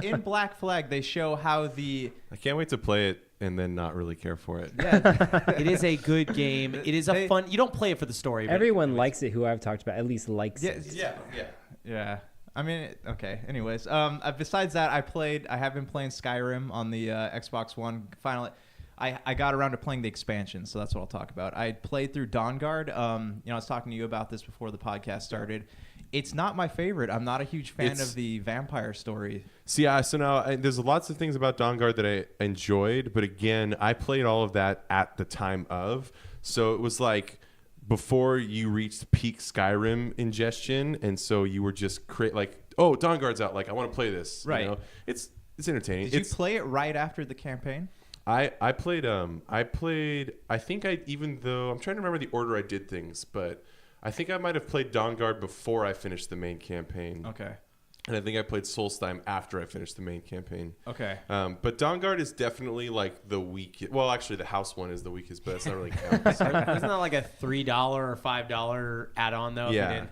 in Black Flag, they show how the I can't wait to play it and then not really care for it. It is a good game. It is a fun. You don't play it for the story. But Everyone likes it who I've talked about, at least likes it. Yeah. I mean, okay. Anyways, besides that, I have been playing Skyrim on the Xbox One. Finally, I got around to playing the expansion, so that's what I'll talk about. I played through Dawnguard. I was talking to you about this before the podcast started. It's not my favorite. I'm not a huge fan of the vampire story. See, so now there's lots of things about Dawnguard that I enjoyed, but again, I played all of that at the time of, so it was like before you reached peak Skyrim ingestion, and so you were just oh, Dawnguard's out, like I want to play this. Right. You know? It's entertaining. Did you play it right after the campaign? I played I think even though I'm trying to remember the order I did things, but I think I might have played Dawnguard before I finished the main campaign. Okay. And I think I played Solstheim after I finished the main campaign. Okay. But Dawnguard is definitely like the weakest. Well, actually, the house one is the weakest, but that's not really counting. isn't that like a $3 or $5 add-on though? if you Yeah. didn't-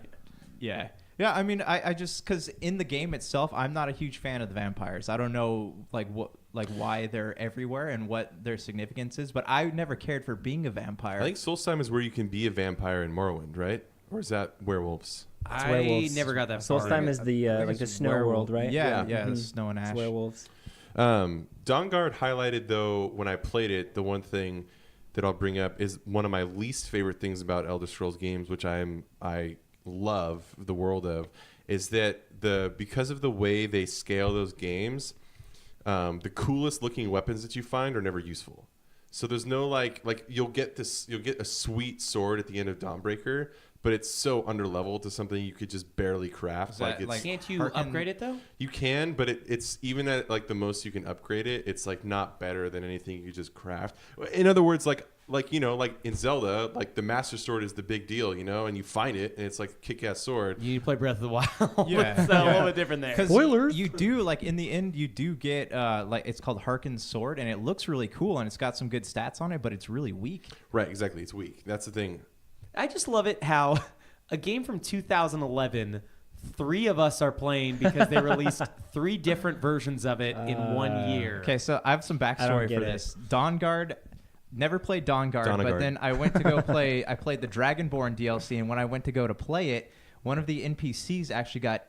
Yeah. Yeah, I mean, I just because in the game itself, I'm not a huge fan of the vampires. I don't know why they're everywhere and what their significance is, but I never cared for being a vampire. I think Solstheim is where you can be a vampire in Morrowind, right? Or is that werewolves? I werewolves. never got that far. Solstheim is the I think like the it's snow werewolf. world, right? Yeah, Yeah. the snow and It's ash. werewolves. Dawnguard highlighted, though, when I played it, the one thing that I'll bring up is one of my least favorite things about Elder Scrolls games, which I love the world of, is that because of the way they scale those games, the coolest looking weapons that you find are never useful. So there's no like you'll get a sweet sword at the end of Dawnbreaker, but it's so underleveled to something you could just barely craft. Is that, It's Can't you Harken- upgrade it though? you can, but it's even at like the most you can upgrade it, it's like not better than anything you could just craft. In other words, like in Zelda, like the Master Sword is the big deal, and you find it and it's like a kick-ass sword. You need to play Breath of the Wild. Yeah. It's a little bit different there. 'Cause Spoilers. You do in the end you do get it's called Harken's sword, and it looks really cool and it's got some good stats on it, but it's really weak. Right, exactly. It's weak. That's the thing. I just love it how a game from 2011, 3 of us are playing because they released 3 different versions of it in 1 year. Okay, so I have some backstory get for it. this. Dawnguard, never played Dawnguard, but Dawnguard. then I went to go play. I played the Dragonborn DLC, and when I went to go to play it, one of the NPCs actually got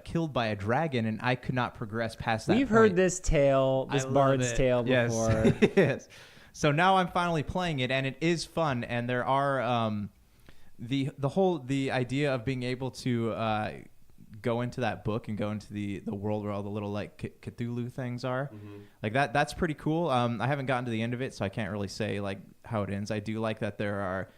killed by a dragon, and I could not progress past that. We've heard point. this tale, this I love bard's it. tale Yes. before. Yes. So now I'm finally playing it, and it is fun. And there are the idea of being able to go into that book and go into the world where all the little like Cthulhu things are, like that's pretty cool. I haven't gotten to the end of it, so I can't really say like how it ends. I do like that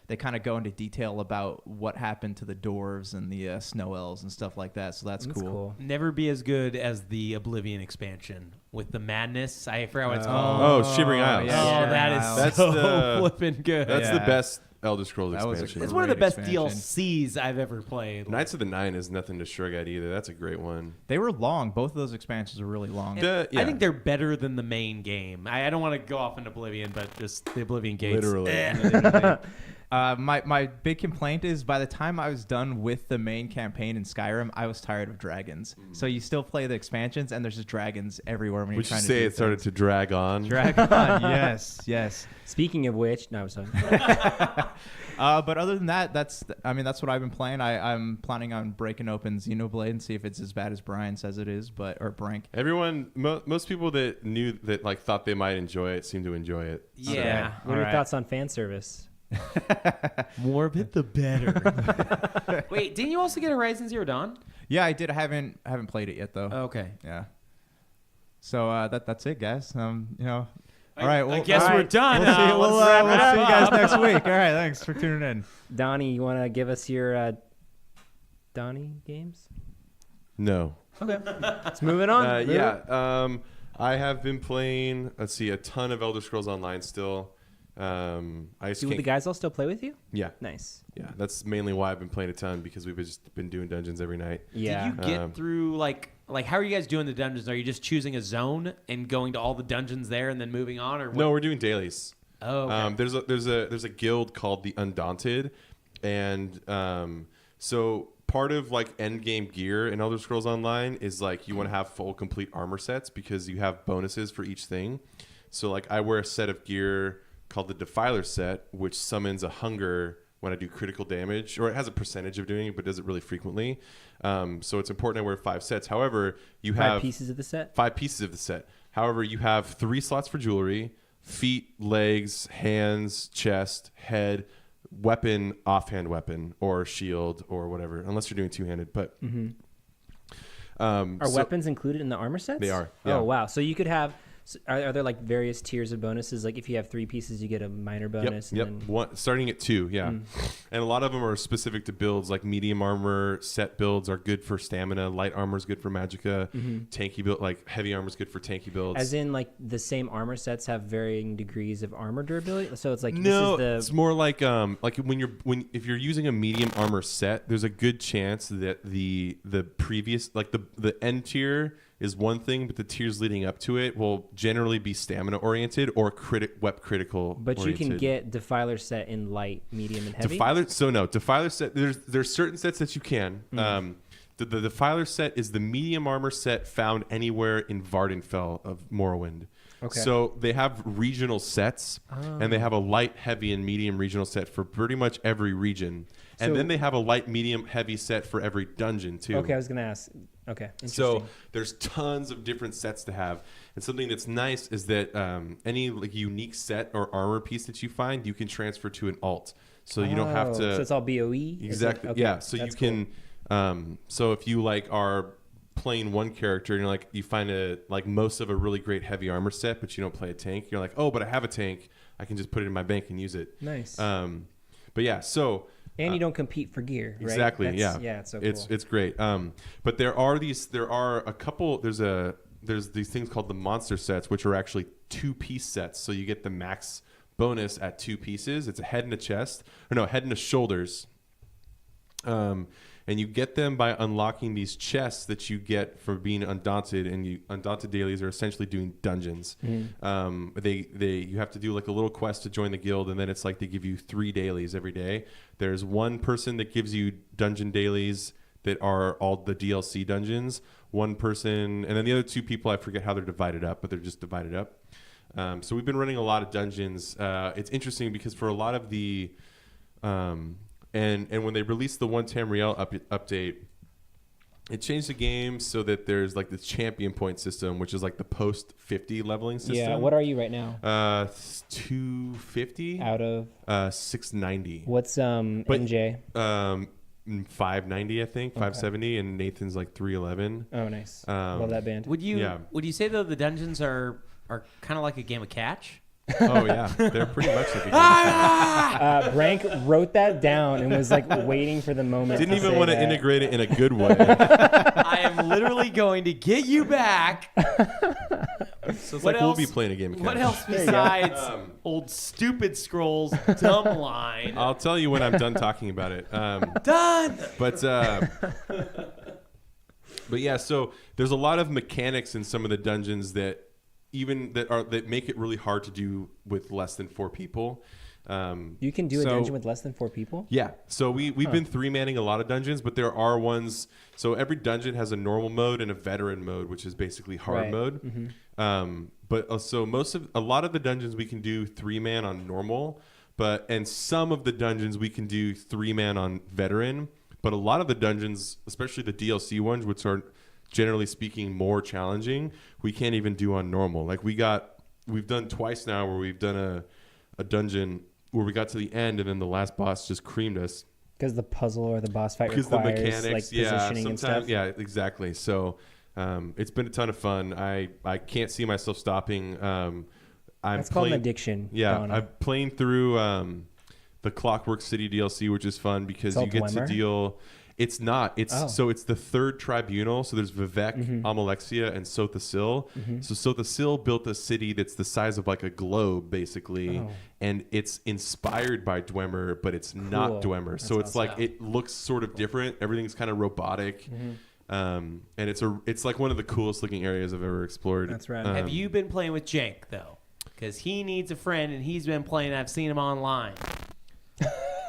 they kind of go into detail about what happened to the dwarves and the snow elves and stuff like that. So that's cool. Never be as good as the Oblivion expansion. with the madness. I forgot what it's Oh, called. Shivering Isles. Oh, that is That's so the- flipping good. That's the Yeah. best Elder Scrolls That was a expansion. It's one of the great best expansion. DLCs I've ever played. Knights of the Nine is nothing to shrug at either. That's a great one. They were long. Both of those expansions were really long. Yeah. I think they're better than the main game. I don't want to go off into Oblivion, but just the Oblivion gates. Literally. My big complaint is by the time I was done with the main campaign in Skyrim, I was tired of dragons. So you still play the expansions, and there's just dragons everywhere when you're Would you trying to say do it started things. to drag on? Drag on, yes. Speaking of which, no, I'm sorry. But other than that, that's what I've been playing. I'm planning on breaking open Xenoblade and see if it's as bad as Brian says it is, or Brank. Everyone, most people that knew that like thought they might enjoy it seem to enjoy it. Yeah. What are your thoughts on fan service? More of it, the better. Wait, didn't you also get Horizon Zero Dawn? Yeah, I did. I haven't played it yet though. Okay. Yeah. So that's it, guys. All right. I guess all we're right. done. We'll see, Let's wrap it we'll see you guys up. next week. All right. Thanks for tuning in. Donnie, you want to give us your Donnie games? No. Okay. Let's move it on. I have been playing, a ton of Elder Scrolls Online still. I just Do the can't- guys all still play with you? Yeah. Nice. Yeah. That's mainly why I've been playing a ton, because we've just been doing dungeons every night. Yeah. Did you get through like how are you guys doing the dungeons? Are you just choosing a zone and going to all the dungeons there and then moving on, or what? No, we're doing dailies. Oh, okay. There's a guild called the Undaunted, and so part of like end game gear in Elder Scrolls Online is like you want to have full complete armor sets because you have bonuses for each thing. So like I wear a set of gear called the Defiler set, which summons a hunger when I do critical damage, or it has a percentage of doing it, but does it really frequently. So it's important I wear 5 sets. However, you have 5 pieces of the set. 5 pieces of the set. However, you have 3 slots for jewelry, feet, legs, hands, chest, head, weapon, offhand weapon, or shield, or whatever, unless you're doing two-handed. But Are weapons included in the armor sets? They are, yeah. Oh, wow. So you could have... Are there like various tiers of bonuses? Like if you have 3 pieces, you get a minor bonus. Yep. And then... One, starting at 2, yeah. And a lot of them are specific to builds. Like medium armor set builds are good for stamina. Light armor is good for magicka. Tanky build, like heavy armor is good for tanky builds. As in, like the same armor sets have varying degrees of armor durability. So it's like no, this it's is more like if you're using a medium armor set, there's a good chance that the previous like the end tier is one thing, but the tiers leading up to it will generally be stamina oriented or critical. But oriented. you can get Defiler set in light, medium, and heavy. Defiler set. There's certain sets that you can. The Defiler set is the medium armor set found anywhere in Vardenfell of Morrowind. Okay. So they have regional sets, and they have a light, heavy, and medium regional set for pretty much every region. And So- then they have a light, medium, heavy set for every dungeon too. Okay, I was gonna ask. Okay, So interesting. there's tons of different sets to have, and something that's nice is that any like unique set or armor piece that you find, you can transfer to an alt, so you don't have to. So it's all BOE. Exactly. Okay, Yeah. So you that's can. So if you like are playing one character and you're like you find most of a really great heavy armor set, but you don't play a tank, you're like, oh, but I have a tank, I can just put it in my bank and use it. Nice. But yeah, so. And you don't compete for gear, right? Exactly. That's- Yeah. Yeah, it's so cool. It's great. But there are a couple. There's these things called the monster sets, which are actually 2-piece sets. So you get the max bonus at 2 pieces. It's a head and a chest, head and a shoulders. And you get them by unlocking these chests that you get for being Undaunted, and Undaunted dailies are essentially doing dungeons. You have to do like a little quest to join the guild, and then it's like they give you 3 dailies every day. There's one person that gives you dungeon dailies that are all the DLC dungeons. One person, and then the other 2 people, I forget how they're divided up, but they're just divided up. So we've been running a lot of dungeons. It's interesting because for a lot of the And when they released the 1 Tamriel update, it changed the game so that there's like this champion point system, which is like the post 50 leveling system. Yeah. What are you right now? 250 Out of 690. what's NJ? 590, I think, 570, and Nathan's like 311. Oh, nice. Love that band. Would you Yeah. say though the dungeons are kind of like a game of catch? Oh yeah, they're pretty much like a game. Brank wrote that down and was like waiting for the moment. Didn't to even say want to that. integrate it in a good way. I am literally going to get you back. So it's What like we'll else- be playing a game of What catch. else besides old stupid scrolls dumb line? I'll tell you when I'm done talking about it. Done. But yeah, so there's a lot of mechanics in some of the dungeons that make it really hard to do with less than 4 people. You can do a dungeon with less than 4 people? Yeah. So we've been 3-manning a lot of dungeons, but there are ones. So every dungeon has a normal mode and a veteran mode, which is basically hard mode. Mm-hmm. But a lot of the dungeons we can do 3-man on normal, and some of the dungeons we can do 3-man on veteran. But a lot of the dungeons, especially the DLC ones, which are generally speaking more challenging, we can't even do on normal. Like we've done twice now where we've done a dungeon where we got to the end and then the last boss just creamed us. Because the puzzle or the boss fight Because the requires mechanics, like positioning and stuff. Yeah, exactly. So it's been a ton of fun. I can't see myself stopping. That's called an addiction. Yeah, Donna. I'm playing through the Clockwork City DLC, which is fun because you get to deal. It's not. So it's the third tribunal. So there's Vivek, Amalexia, and Sothasil. So Sothasil built a city that's the size of like a globe, basically, and it's inspired by Dwemer, but it's not Dwemer. That's so it's awesome. like it looks sort of different. Everything's kind of robotic, and it's like one of the coolest looking areas I've ever explored. That's right. Have you been playing with Jank though? Because he needs a friend, and he's been playing. I've seen him online.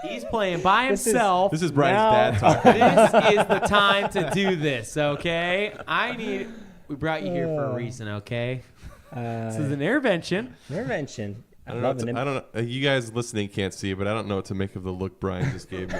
He's playing by himself. This is Brian's dad talking. This is the time to do this, okay? We brought you here for a reason, okay? This is an intervention. Intervention. I don't know. You guys listening can't see, but I don't know what to make of the look Brank just gave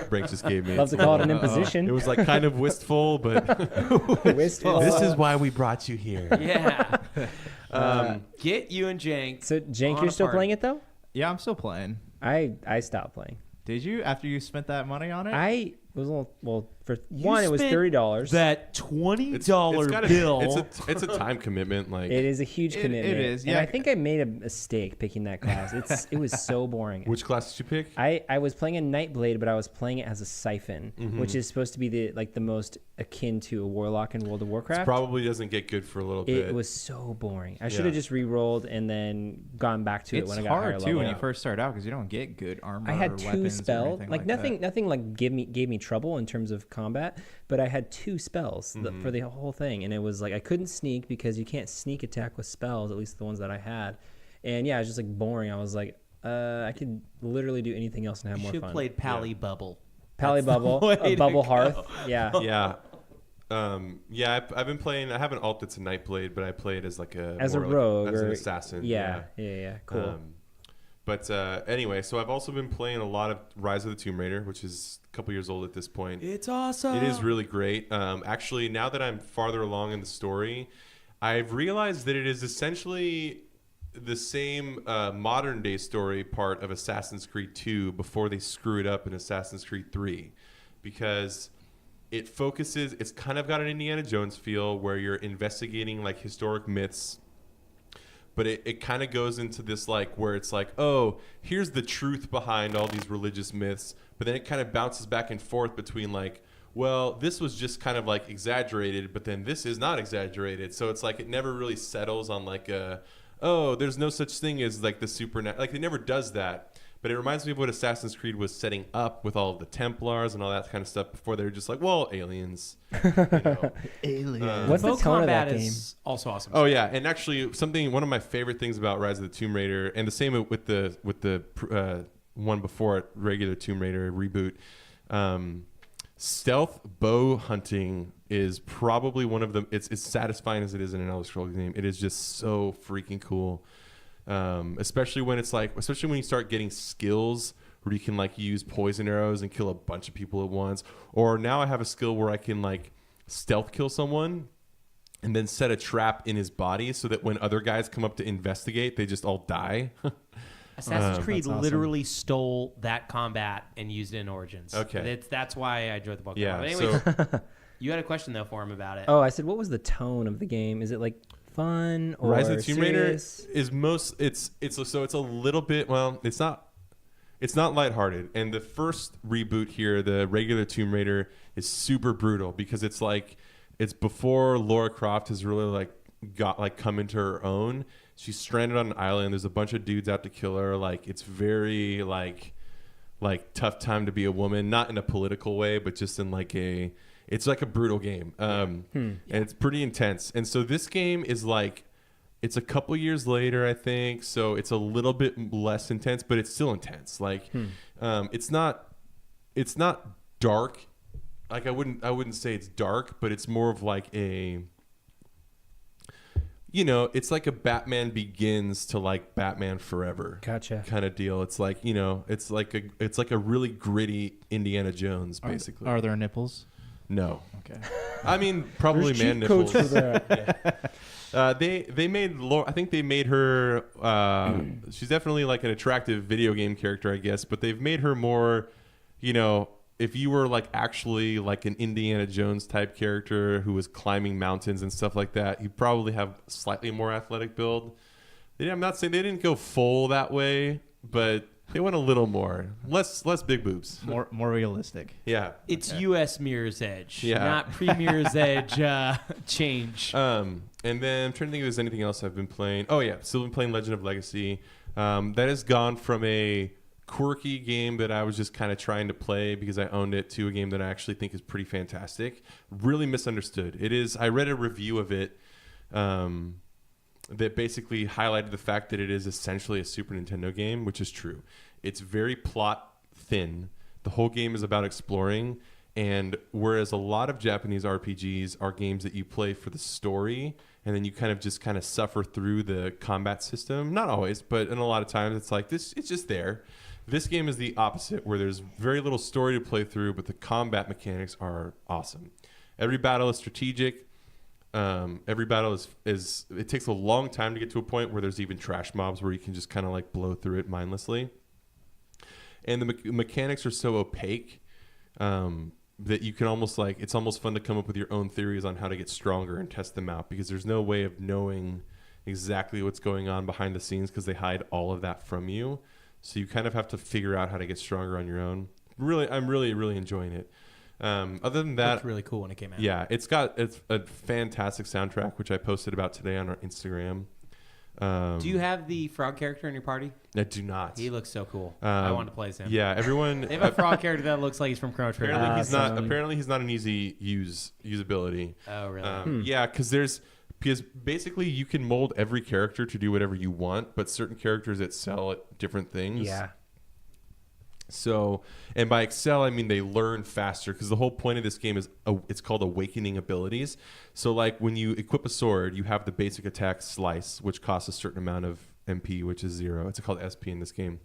me. Love to call it an imposition. It was like kind of wistful, but Wistful. this is why we brought you here. Yeah. Get you and Jank. So, Jank, you're still playing it, though? Yeah, I'm still playing. I stopped playing. Did you? After you spent that money on it? I was a little, well, for one, it was $30. That $20 bill. It's a time commitment. Like It is a huge commitment. It is. And Yeah. I think I made a mistake picking that class. It was so boring. Which class did you pick? I was playing a Nightblade, but I was playing it as a Siphon, which is supposed to be the most akin to a Warlock in World of Warcraft. Probably doesn't get good for a little bit. It was so boring. I should have just re-rolled and then gone back to it when I got higher hard level. too when you first start out because you don't get good armor. I had or 2 weapons or spells, anything like nothing like gave me trouble in terms of combat, but I had 2 spells for the whole thing, and it was like I couldn't sneak because you can't sneak attack with spells, at least the ones that I had, and yeah, it was just like boring. I was like, I could literally do anything else and have more You fun. played Pally Bubble. Pally Bubble, a Bubble Hearth, yeah. Yeah. I've been playing. I have an alt that's a Nightblade, but I play it as like a rogue as or an assassin. Yeah, cool. But anyway, so I've also been playing a lot of Rise of the Tomb Raider, which is a couple years old at this point. It's awesome. It is really great. Actually, now that I'm farther along in the story, I've realized that it is essentially the same modern day story part of Assassin's Creed 2 before they screw it up in Assassin's Creed 3, because it's kind of got an Indiana Jones feel where you're investigating like historic myths, but it kind of goes into this like where it's like, oh, here's the truth behind all these religious myths, but then it kind of bounces back and forth between like, well, this was just kind of like exaggerated, but then this is not exaggerated. So it's like it never really settles on like there's no such thing as like the supernatural. Like it never does that. But it reminds me of what Assassin's Creed was setting up with all of the Templars and all that kind of stuff before they were just like, well, aliens. Aliens. What's the Folk tone of combat that game? is also awesome. Oh yeah, and actually one of my favorite things about Rise of the Tomb Raider, and the same with the one before it, regular Tomb Raider reboot, stealth bow hunting is probably one of them. It's as satisfying as it is in an Elder Scrolls game. It is just so freaking cool. Especially when you start getting skills where you can like use poison arrows and kill a bunch of people at once. Or now I have a skill where I can like stealth kill someone and then set a trap in his body so that when other guys come up to investigate, they just all die. Assassin's Creed That's awesome. literally stole that combat and used it in Origins. Okay. That's why I enjoyed the book. Yeah. But anyways, you had a question though for him about it. Oh, I said, what was the tone of the game? Is it like fun or Rise of the Tomb Raider serious? is it's a little bit, well, it's not lighthearted. And the first reboot here, the regular Tomb Raider, is super brutal because it's before Lara Croft has really come into her own. she's stranded on an island. There's a bunch of dudes out to kill her. Like it's very like tough time to be a woman, not in a political way, but just in like it's like a brutal game. And it's pretty intense. And so this game is like, it's a couple years later, I think. So it's a little bit less intense, but it's still intense. Like, it's not dark. Like I wouldn't say it's dark, but it's more of like it's like a Batman Begins to like Batman Forever. Gotcha. Kind of deal. It's like, it's like a really gritty Indiana Jones, basically. Are there nipples? No. Okay. I mean, probably There's man cheat codes nipples. for that. They made I think they made her she's definitely like an attractive video game character, I guess, but they've made her more, if you were like actually like an Indiana Jones type character who was climbing mountains and stuff like that, you probably have slightly more athletic build. I'm not saying they didn't go full that way, but they went a little more, less big boobs, More realistic. Yeah, It's U.S. Mirror's Edge, Yeah. not pre-Mirror's Edge change. And then I'm trying to think if there's anything else I've been playing. Oh yeah, still been playing Legend of Legacy. That has gone from a quirky game that I was just kind of trying to play because I owned it to a game that I actually think is pretty fantastic. Really misunderstood. It is. I read a review of it that basically highlighted the fact that it is essentially a Super Nintendo game, which is true. It's very plot thin. The whole game is about exploring. And whereas a lot of Japanese RPGs are games that you play for the story, and then you kind of suffer through the combat system. Not always, but in a lot of times it's like this. It's just there. This game is the opposite, where there's very little story to play through, but the combat mechanics are awesome. Every battle is strategic. Every battle is it takes a long time to get to a point where there's even trash mobs where you can just kind of like blow through it mindlessly. And the mechanics are so opaque that you can almost like, it's almost fun to come up with your own theories on how to get stronger and test them out, because there's no way of knowing exactly what's going on behind the scenes because they hide all of that from you. So you kind of have to figure out how to get stronger on your own. I'm really enjoying it. Other than that, It's really cool when it came out. yeah, it's a fantastic soundtrack, which I posted about today on our Instagram. Do you have the frog character in your party? I do not. He looks so cool. I want to play as him. Yeah, everyone. They have a frog character that looks like he's from Chrono Trigger. Apparently he's not an easy usability. Oh, really? Yeah, because basically you can mold every character to do whatever you want, but certain characters excel at different things. Yeah. So, and by excel, I mean they learn faster, because the whole point of this game is it's called awakening abilities. So like when you equip a sword, you have the basic attack slice, which costs a certain amount of MP, which is 0. It's called SP in this game.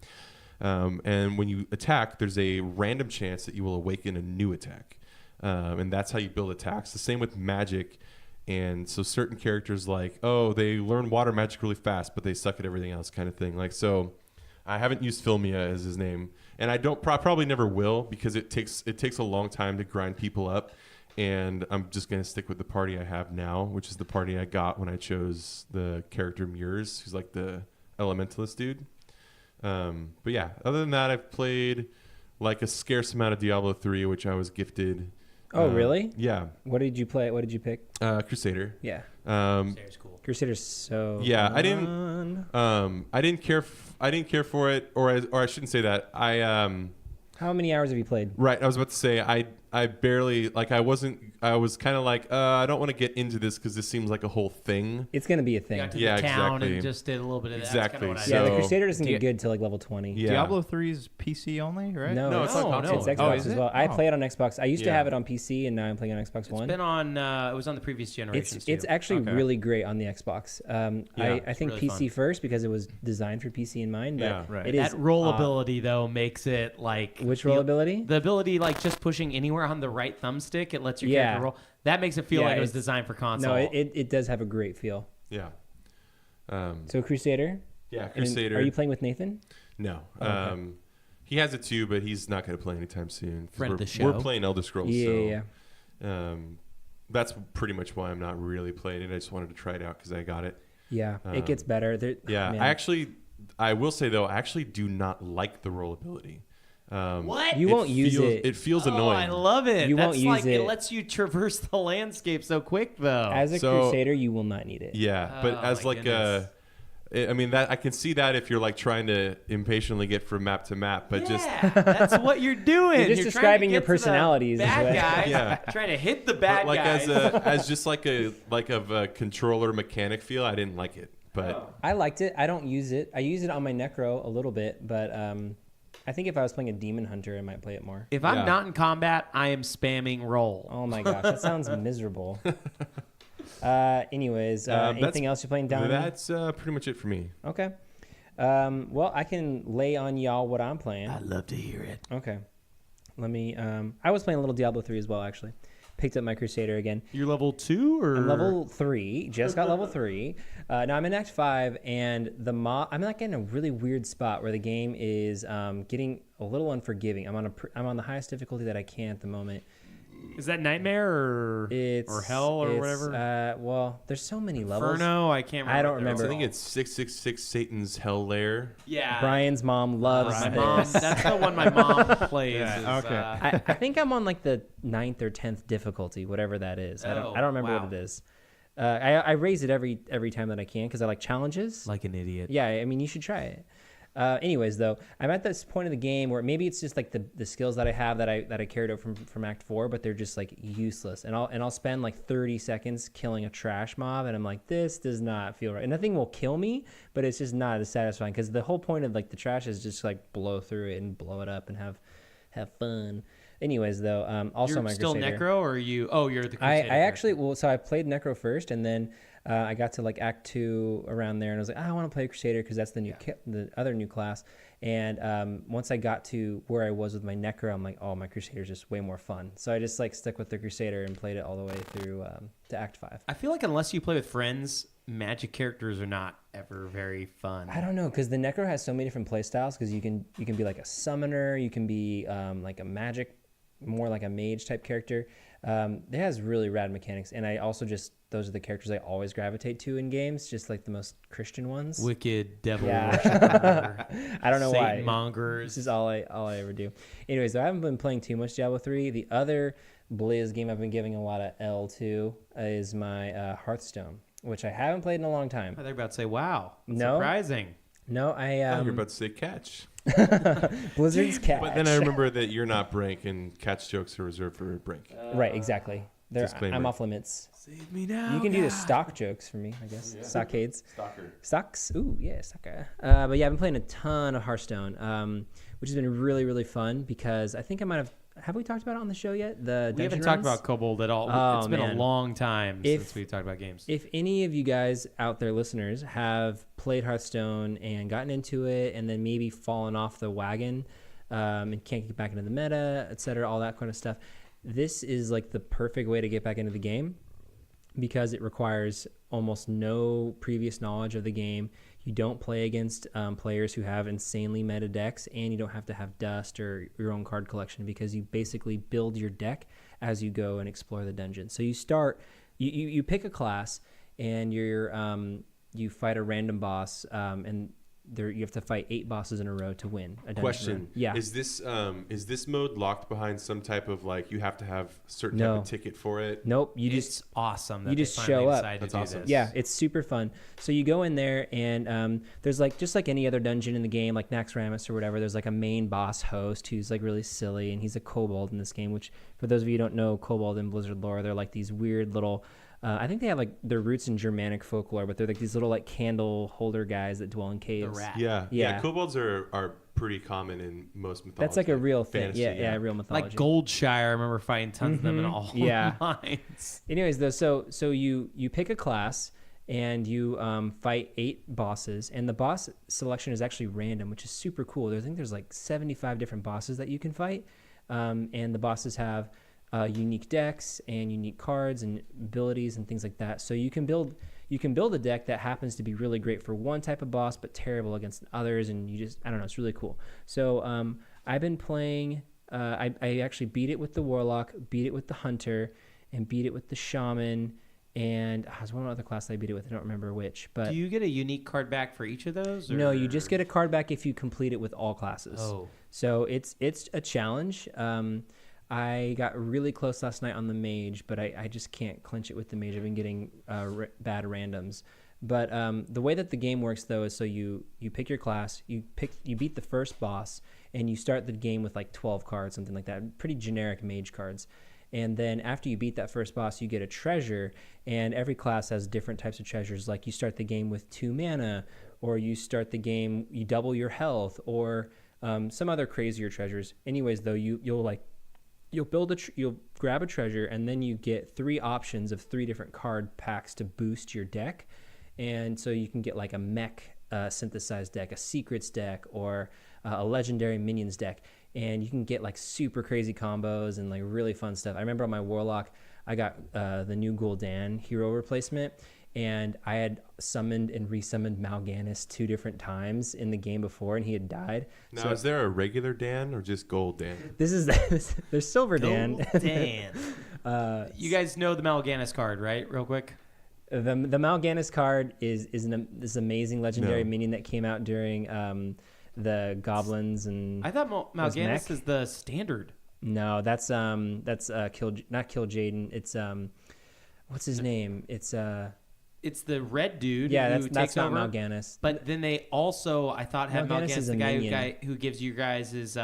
And when you attack, there's a random chance that you will awaken a new attack. And that's how you build attacks. The same with magic. And so certain characters like, they learn water magic really fast, but they suck at everything else, kind of thing. Like, so I haven't used Filmia as his name, and I probably never will, because it takes a long time to grind people up, and I'm just gonna stick with the party I have now, which is the party I got when I chose the character Mures, who's like the elementalist dude. But yeah, other than that, I've played like a scarce amount of Diablo 3, which I was gifted. Oh, really? Yeah. What did you play? What did you pick? Crusader. Yeah. Crusader's cool. Crusader's so Yeah, fun. I didn't care for it, or I shouldn't say that. How many hours have you played? Right, I was about to say I barely, like, I was kind of like, I don't want to get into this because this seems like a whole thing. It's going to be a thing. Got to Yeah, the town exactly. and just did a little bit of that. Exactly. That's Yeah, kinda the So- Crusader doesn't Do you- get good till like level 20. Yeah. Diablo 3 is PC only, right? No, it's on console. It's Xbox Oh, is as it? well. I Oh. play it on Xbox. I used to Yeah. have it on PC, and now I'm playing on Xbox It's One. been on. It was on the previous generations. It's too. actually Okay. really great on the Xbox. I it's think really PC fun. first because it was designed for PC in mind. But Yeah. Right. it is that rollability though makes it like which the- rollability? The ability, like just pushing anywhere on the right thumbstick, it lets your Yeah. character roll. That makes it feel Yeah, like it was it's- designed for console. No, it does have a great feel. Yeah. So Crusader. Yeah, And Crusader. are you playing with Nathan? No. Oh, okay. He has it too, but he's not going to play anytime soon. 'Cause Friend of we're, the show. we're playing Elder Scrolls. Yeah, so, that's pretty much why I'm not really playing it. I just wanted to try it out because I got it. yeah. It gets better. Yeah, man. I will say though, I actually do not like the rollability. What? You won't use it. It feels Oh, annoying. I love it. You That's won't use like it. lets you traverse the landscape so quick though. As a So- Crusader, you will not need it. Yeah, but Oh, as my like goodness. I mean, that I can see that if you're like trying to impatiently get from map to map, but that's what you're doing. You're just describing your personalities. Bad guys, Yeah. trying to hit the bad like guys. as just like a controller mechanic feel, I didn't like it. But I liked it. I don't use it. I use it on my Necro a little bit, but I think if I was playing a Demon Hunter, I might play it more. If I'm not in combat, I am spamming roll. Oh my gosh, that sounds miserable. Anyways, anything else you're playing down? That's pretty much it for me. Okay. Well, I can lay on y'all what I'm playing. I'd love to hear it. Okay. Let me. I was playing a little Diablo 3 as well, actually. Picked up my Crusader again. You're level 2 or I'm level 3. Just got level 3. Now I'm in Act 5, and I'm like in a really weird spot where the game is getting a little unforgiving. I'm on the highest difficulty that I can at the moment. Is that Nightmare or Hell or whatever? Well, there's so many levels. Inferno? I can't remember. I don't remember. I think it's 666 Satan's Hell Lair. Yeah. Brian's mom loves my this. mom. That's the one my mom plays. Yeah, is, okay. I think I'm on like the 9th or 10th difficulty, whatever that is. I don't remember what it is. I raise it every time that I can because I like challenges. like an idiot. Yeah, I mean, you should try it. Anyways, though, I'm at this point of the game where maybe it's just like the skills that I have that I carried over from Act 4, but they're just like useless. And I'll spend like 30 seconds killing a trash mob, and I'm like, this does not feel right. And nothing will kill me, but it's just not as satisfying because the whole point of like the trash is just like blow through it and blow it up and have fun. Anyways, though, also You're my still Crusader. Necro, or are you? Oh, you're the I Crusader. actually so I played Necro first, and then I got to like Act 2 around there, and I was like, I want to play Crusader because that's the the other new class. And once I got to where I was with my Necro, I'm like, oh, my Crusader is just way more fun. So I just like stuck with the Crusader and played it all the way through to Act 5. I feel like unless you play with friends, Magic characters are not ever very fun. I don't know, because the Necro has so many different play styles. Because you can be like a summoner, you can be like a magic, more like a mage type character. It has really rad mechanics, and I also those are the characters I always gravitate to in games, just like the most Christian ones. Wicked devil Yeah. worshiper. I don't know why. Satan mongers. This is all I ever do. Anyways, I haven't been playing too much Diablo 3. The other Blizz game I've been giving a lot of L to is my Hearthstone, which I haven't played in a long time. They're about to say, "Wow, that's No. surprising." No, I thought you were about to say catch. Blizzard's catch. But then I remember that you're not Brank, and catch jokes are reserved for Brank. Right, exactly. Disclaimer. I'm off limits. Save me now. You can do the stock jokes for me, I guess. Stockades. Stalker. Stocks? Ooh, yeah, soccer. But yeah, I've been playing a ton of Hearthstone, which has been really, really fun because I think I might have we talked about it on the show yet? We Dungeon haven't talked runs? about Kobold at all. Oh, It's been a man. long time If- since we talked about games. If any of you guys out there, listeners, have played Hearthstone and gotten into it and then maybe fallen off the wagon and can't get back into the meta, etc., all that kind of stuff, this is like the perfect way to get back into the game because it requires almost no previous knowledge of the game. You don't play against players who have insanely meta decks, and you don't have to have dust or your own card collection because you basically build your deck as you go and explore the dungeon. So you start, you pick a class, and you fight a random boss, and you have to fight 8 bosses in a row to win a dungeon Question. run. Yeah. Is this mode locked behind some type of like you have to have certain No. type of ticket for it? Nope. You It's just awesome. That you they just finally show up. decided to That's do awesome. this. Yeah, it's super fun. So you go in there, and there's like just like any other dungeon in the game, like Naxxramas or whatever. There's like a main boss host who's like really silly, and he's a kobold in this game. Which, for those of you who don't know, kobold in Blizzard lore, they're like these weird little. I think they have like their roots in Germanic folklore, but they're like these little like candle holder guys that dwell in The caves. rat. Yeah. Kobolds are pretty common in most mythology. That's like a real thing. Fantasy, Yeah, real mythology. Like Goldshire, I remember fighting tons of them in all Yeah. mines. Anyways, though, so you pick a class and you fight 8 bosses, and the boss selection is actually random, which is super cool. I think there's like 75 different bosses that you can fight, and the bosses have unique decks and unique cards and abilities and things like that. So you can build a deck that happens to be really great for one type of boss but terrible against others, and I don't know, it's really cool. So I've been playing. I actually beat it with the Warlock, beat it with the Hunter, and beat it with the Shaman. And there's one other class I beat it with. I don't remember which. But Do you get a unique card back for each of those? no, or- you just get a card back if you complete it with all classes. Oh. So it's a challenge. I got really close last night on the Mage, but I just can't clinch it with the Mage. I've been getting bad randoms. But the way that the game works though is so you pick your class, you beat the first boss, and you start the game with like 12 cards, something like that, pretty generic mage cards. And then after you beat that first boss, you get a treasure, and every class has different types of treasures. Like you start the game with 2 mana, or you start the game, you double your health, or some other crazier treasures. Anyways, though, you'll grab a treasure, and then you get 3 options of 3 different card packs to boost your deck. And so you can get like a mech synthesized deck, a secrets deck, or a legendary minions deck. And you can get like super crazy combos and like really fun stuff. I remember on my Warlock, I got the new Gul'dan hero replacement, and I had summoned and resummoned Mal'Ganis 2 different times in the game before, and he had died. Now, So is there a regular Dan or just Gold Dan? this is there's Silver Dan. Dan. You guys know the Mal'Ganis card, right? Real quick. The Mal'Ganis card is this amazing legendary No. minion that came out during the goblins and I thought Was Mal'Ganis Mech? is the standard. no, that's not Kill Jaden. It's what's his name? It's It's the red dude. yeah, who that's takes not over. Mal'Ganis. But then they also, I thought, had Mal'Ganis Mal'Ganis, is the a guy minion. who gives you guys his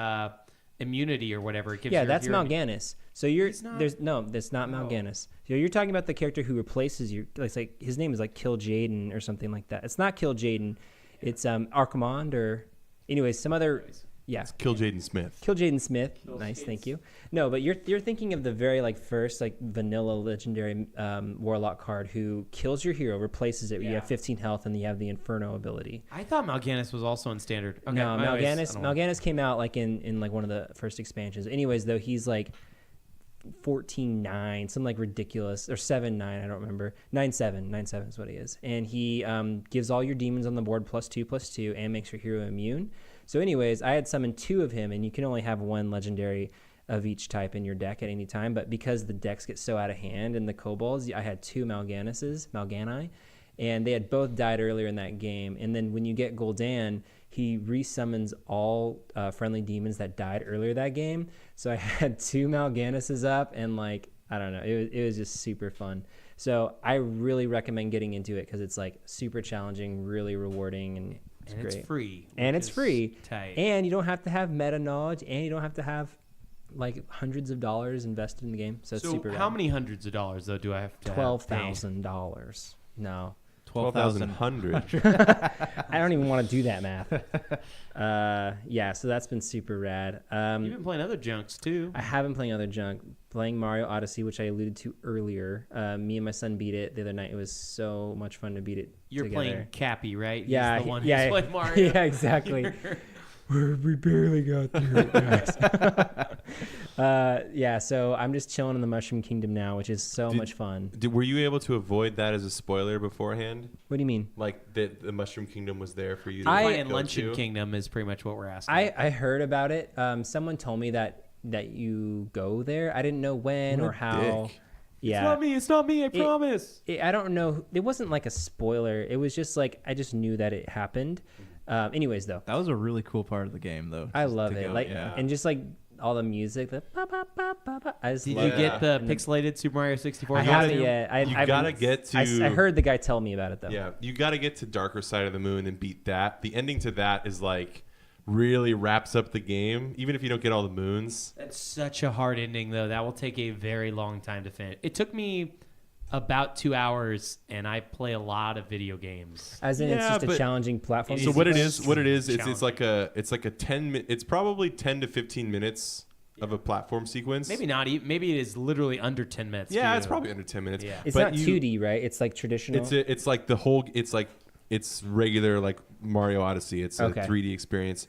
immunity or whatever. It gives Yeah, your that's hero- Mal'Ganis. So you're He's not- that's not Oh. Mal'Ganis. So you're talking about the character who replaces you. It's like his name is like Kill Jaden or something like that. It's not Kill Jaden. It's Archimond or anyways some other yeah. Kill Jaden Smith. Kill Jaden Smith. Nice, thank you. No, but you're thinking of the very like first like vanilla legendary warlock card who kills your hero, replaces it. You Yeah. have 15 health, and you have the Inferno ability. I thought Mal'Ganis was also in standard. Okay, No, anyways, I Mal'Ganis. don't know. Mal'Ganis came out like in like one of the first expansions. Anyways, though, he's like 14-9, some like ridiculous, or 7-9, I don't remember. 9-7 is what he is, and he gives all your demons on the board +2/+2 and makes your hero immune. So, anyways, I had summoned 2 of him, and you can only have 1 legendary of each type in your deck at any time. But because the decks get so out of hand in the kobolds, I had 2 Mal'Gani, and they had both died earlier in that game. And then when you get Gul'dan, he resummons all friendly demons that died earlier that game. So I had 2 Mal'Ganises up, and like I don't know, it was just super fun. So I really recommend getting into it because it's like super challenging, really rewarding, and it's And great. it's free. And which it's is free. Tight. And you don't have to have meta knowledge, and you don't have to have like hundreds of dollars invested in the game. So it's so super. how many hundreds of dollars though do I have to? $12,000. No, 12,100. I don't even want to do that math. Yeah, so that's been super rad. You've been playing other junks too. I have been playing other junk, playing Mario Odyssey, which I alluded to earlier. Me and my son beat it the other night. It was so much fun to beat it You're together. playing Cappy, right? Yeah, He's the one yeah, who's played Mario. yeah, exactly. We barely got through it, guys. Yeah, so I'm just chilling in the Mushroom Kingdom now, which is so much fun. Were you able to avoid that as a spoiler beforehand? What do you mean? Like that the Mushroom Kingdom was there for you to Playing go Luncheon to? Kingdom is pretty much what we're asking. I heard about it. Someone told me that you go there. I didn't know when What or a how. dick. Yeah. It's not me. I promise. I don't know. It wasn't like a spoiler. It was just like I just knew that it happened. Anyways, though, That was a really cool part of the game, though. I just love to it. go- Like yeah. and just like all the music. The ba, ba, ba, ba, ba. I just Did love you it. get the And then- pixelated Super Mario 64? I gotta haven't do- yet. you gotta get to- I heard the guy tell me about it though. Yeah, you got to get to Darker Side of the Moon and beat that. The ending to that is like really wraps up the game, even if you don't get all the moons. That's such a hard ending, though. That will take a very long time to finish. It took me about 2 hours, and I play a lot of video games. As in, it's Yeah, just a but- challenging platform. So is what it extremely is, it's like a 10 it's probably 10 to 15 minutes of a platform sequence. Maybe not. Maybe it is literally under 10 minutes. Yeah, for it's you. probably under 10 minutes. Yeah. It's But not 2D, right? It's like traditional. It's like the whole. It's regular like Mario Odyssey. It's a Okay. 3D experience.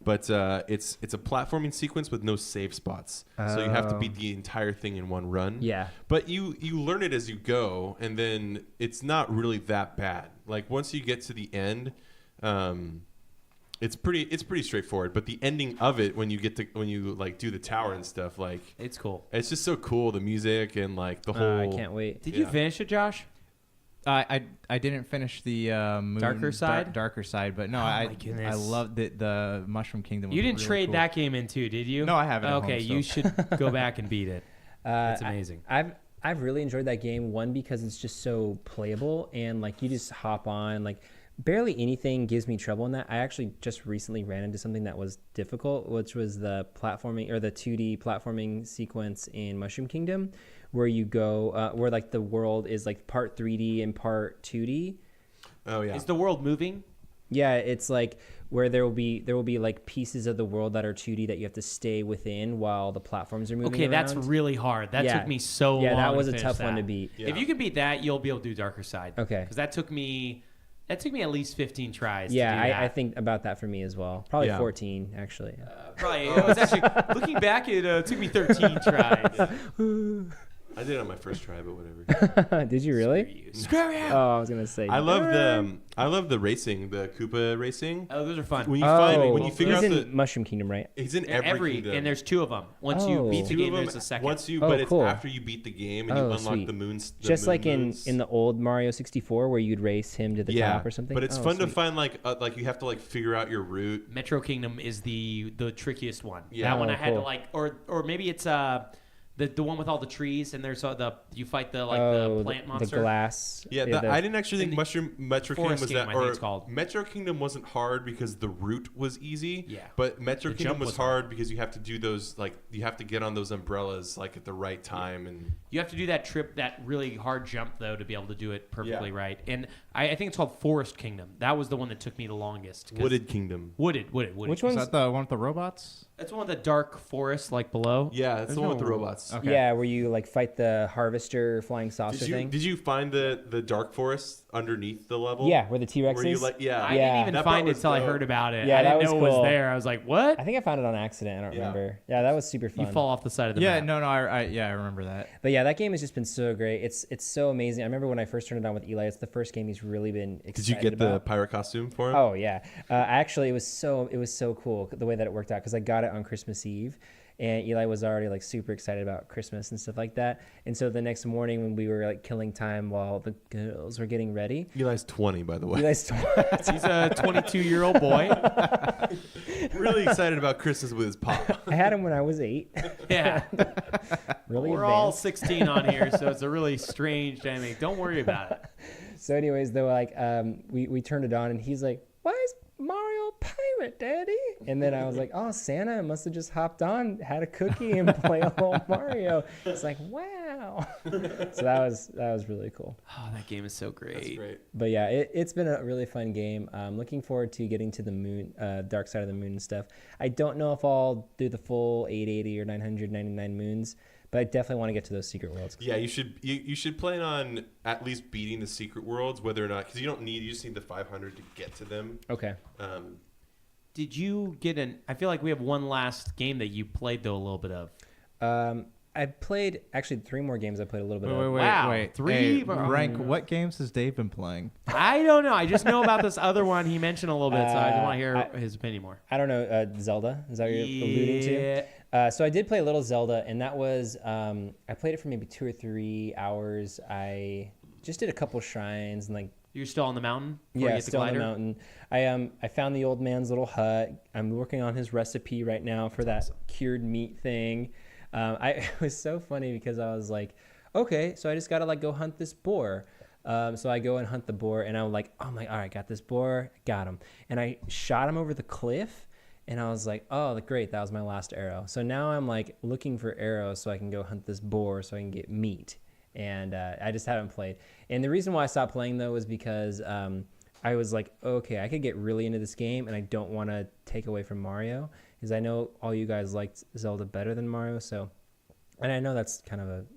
But it's a platforming sequence with no save spots, so you have to Oh. beat the entire thing in one run. Yeah. But you learn it as you go, and then it's not really that bad. Like once you get to the end, it's pretty straightforward. But the ending of it, when you like do the tower and stuff, like It's cool. it's just so cool. The music and like the whole. I can't wait. Did you Yeah. finish it, Josh? I didn't finish the moon, Darker Side? darker side, but no, Oh I my goodness. I loved the Mushroom Kingdom. You was didn't really trade cool. that game in too, did you? No, I have it at Okay, home, you so. should go back and beat it. It's I- amazing. I've really enjoyed that game. One, because it's just so playable, and like you just hop on, like barely anything gives me trouble in that. I actually just recently ran into something that was difficult, which was the platforming or the 2D platforming sequence in Mushroom Kingdom, where you go, where like the world is like part 3D and part 2D. Oh yeah. Is the world moving? Yeah, it's like where there will be like pieces of the world that are 2D that you have to stay within while the platforms are moving Okay, around. that's really hard. That took me so long. Yeah, that was to a finish tough one that. to beat. Yeah. If you can beat that, you'll be able to do Darker Side. Okay. Because that took me at least 15 tries. Yeah, to do that. I think about that for me as well. Probably Yeah. 14, actually. Probably. It was actually looking back. It took me 13 tries. I did it on my first try, but whatever. Did you really? Screw you. Oh, I was gonna say. I love the racing, the Koopa racing. Oh, those are fun. When you figure he's out in the Mushroom Kingdom, right? he's in every kingdom. and there's 2 of them. Once you Oh. beat the Two game, of them. there's a second. Once you, Oh, but it's cool. after you beat the game and you unlock sweet. the moons. Just like moons. in the old Mario 64, where you'd race him to the top or something. But it's Oh, fun to sweet. find like you have to like figure out your route. Metro Kingdom is the trickiest one. Yeah. That one Oh, I had to cool. like, or maybe it's the one with all the trees and there's you fight the Oh, the plant monster. the glass. Yeah, I didn't actually think Metro Kingdom Forest was game, that. I think Or it's called. Metro Kingdom wasn't hard because the route was easy. Yeah. But Metro The Kingdom jump was was hard because you have to do those you have to get on those umbrellas like at the right time and. You have to do that really hard jump though to be able to do it perfectly Yeah. right. And I think it's called Forest Kingdom. That was the one that took me the longest. 'Cause- Wooded Kingdom. Wooded. Which Is one's? that the one with the robots? That's one of the dark forests like below. Yeah, that's There's the one with no- the robots. Okay. Yeah, where you like fight the harvester flying saucer Did you thing. did you find the dark forest underneath the level? Yeah, where the T-Rex Where you is. like yeah. I Yeah. didn't even That part find it was until I dope. heard about it. Yeah, I that didn't was know it cool. was there. I was like, what? I think I found it on accident. I don't Yeah. remember. Yeah, that was super fun. You fall off the side of the Yeah, map. no, I remember that. But yeah, that game has just been so great. It's so amazing. I remember when I first turned it on with Eli. It's the first game he's really been excited Did you get the about. pirate costume for him? Oh yeah, actually it was so cool the way that it worked out because I got it on Christmas Eve, and Eli was already like super excited about Christmas and stuff like that. And so the next morning when we were like killing time while the girls were getting ready, Eli's 20, by the way. Eli's He's a 22-year-old boy. Really excited about Christmas with his pop. I had him when I was 8. Yeah. Really We're all advanced. 16 on here, so it's a really strange dynamic. Don't worry about it. So anyways, though, like we turned it on and he's like, "Why is Mario pirate, Daddy?" And then I was like, "Oh, Santa must have just hopped on, had a cookie, and play a little Mario." It's like, wow. So that was really cool. Oh, that game is so great. That's great. But yeah, it's been a really fun game. I'm looking forward to getting to the moon, dark side of the moon and stuff. I don't know if I'll do the full 880 or 999 moons, but I definitely want to get to those secret worlds. Yeah, you should plan on at least beating the secret worlds, whether or not because you just need the 500 to get to them. Okay. Did you get I feel like we have one last game that you played, though, a little bit of. I played actually 3 more games. I played a little bit of. Wow, 3? Hey, Brank, what games has Dave been playing? I don't know. I just know about this other one he mentioned a little bit, so I just want to hear I- his opinion more. I don't know. Zelda. Is that what you're alluding to? So I did play a little Zelda, and that was I played it for maybe 2 or 3 hours. I just did a couple shrines and like You're still on the mountain? before you yeah, get the still on the glider? mountain. I found the old man's little hut. I'm working on his recipe right now for that cured meat thing. It was so funny because I was like, okay, so I just gotta like go hunt this boar. So I go and hunt the boar, and I'm like, oh my, all right, got this boar, got him, and I shot him over the cliff. And I was like, oh, great, that was my last arrow. So now I'm like looking for arrows so I can go hunt this boar so I can get meat. And I just haven't played. And the reason why I stopped playing, though, was because I was like, okay, I could get really into this game, and I don't want to take away from Mario. Because I know all you guys liked Zelda better than Mario. So, and I know that's kind of an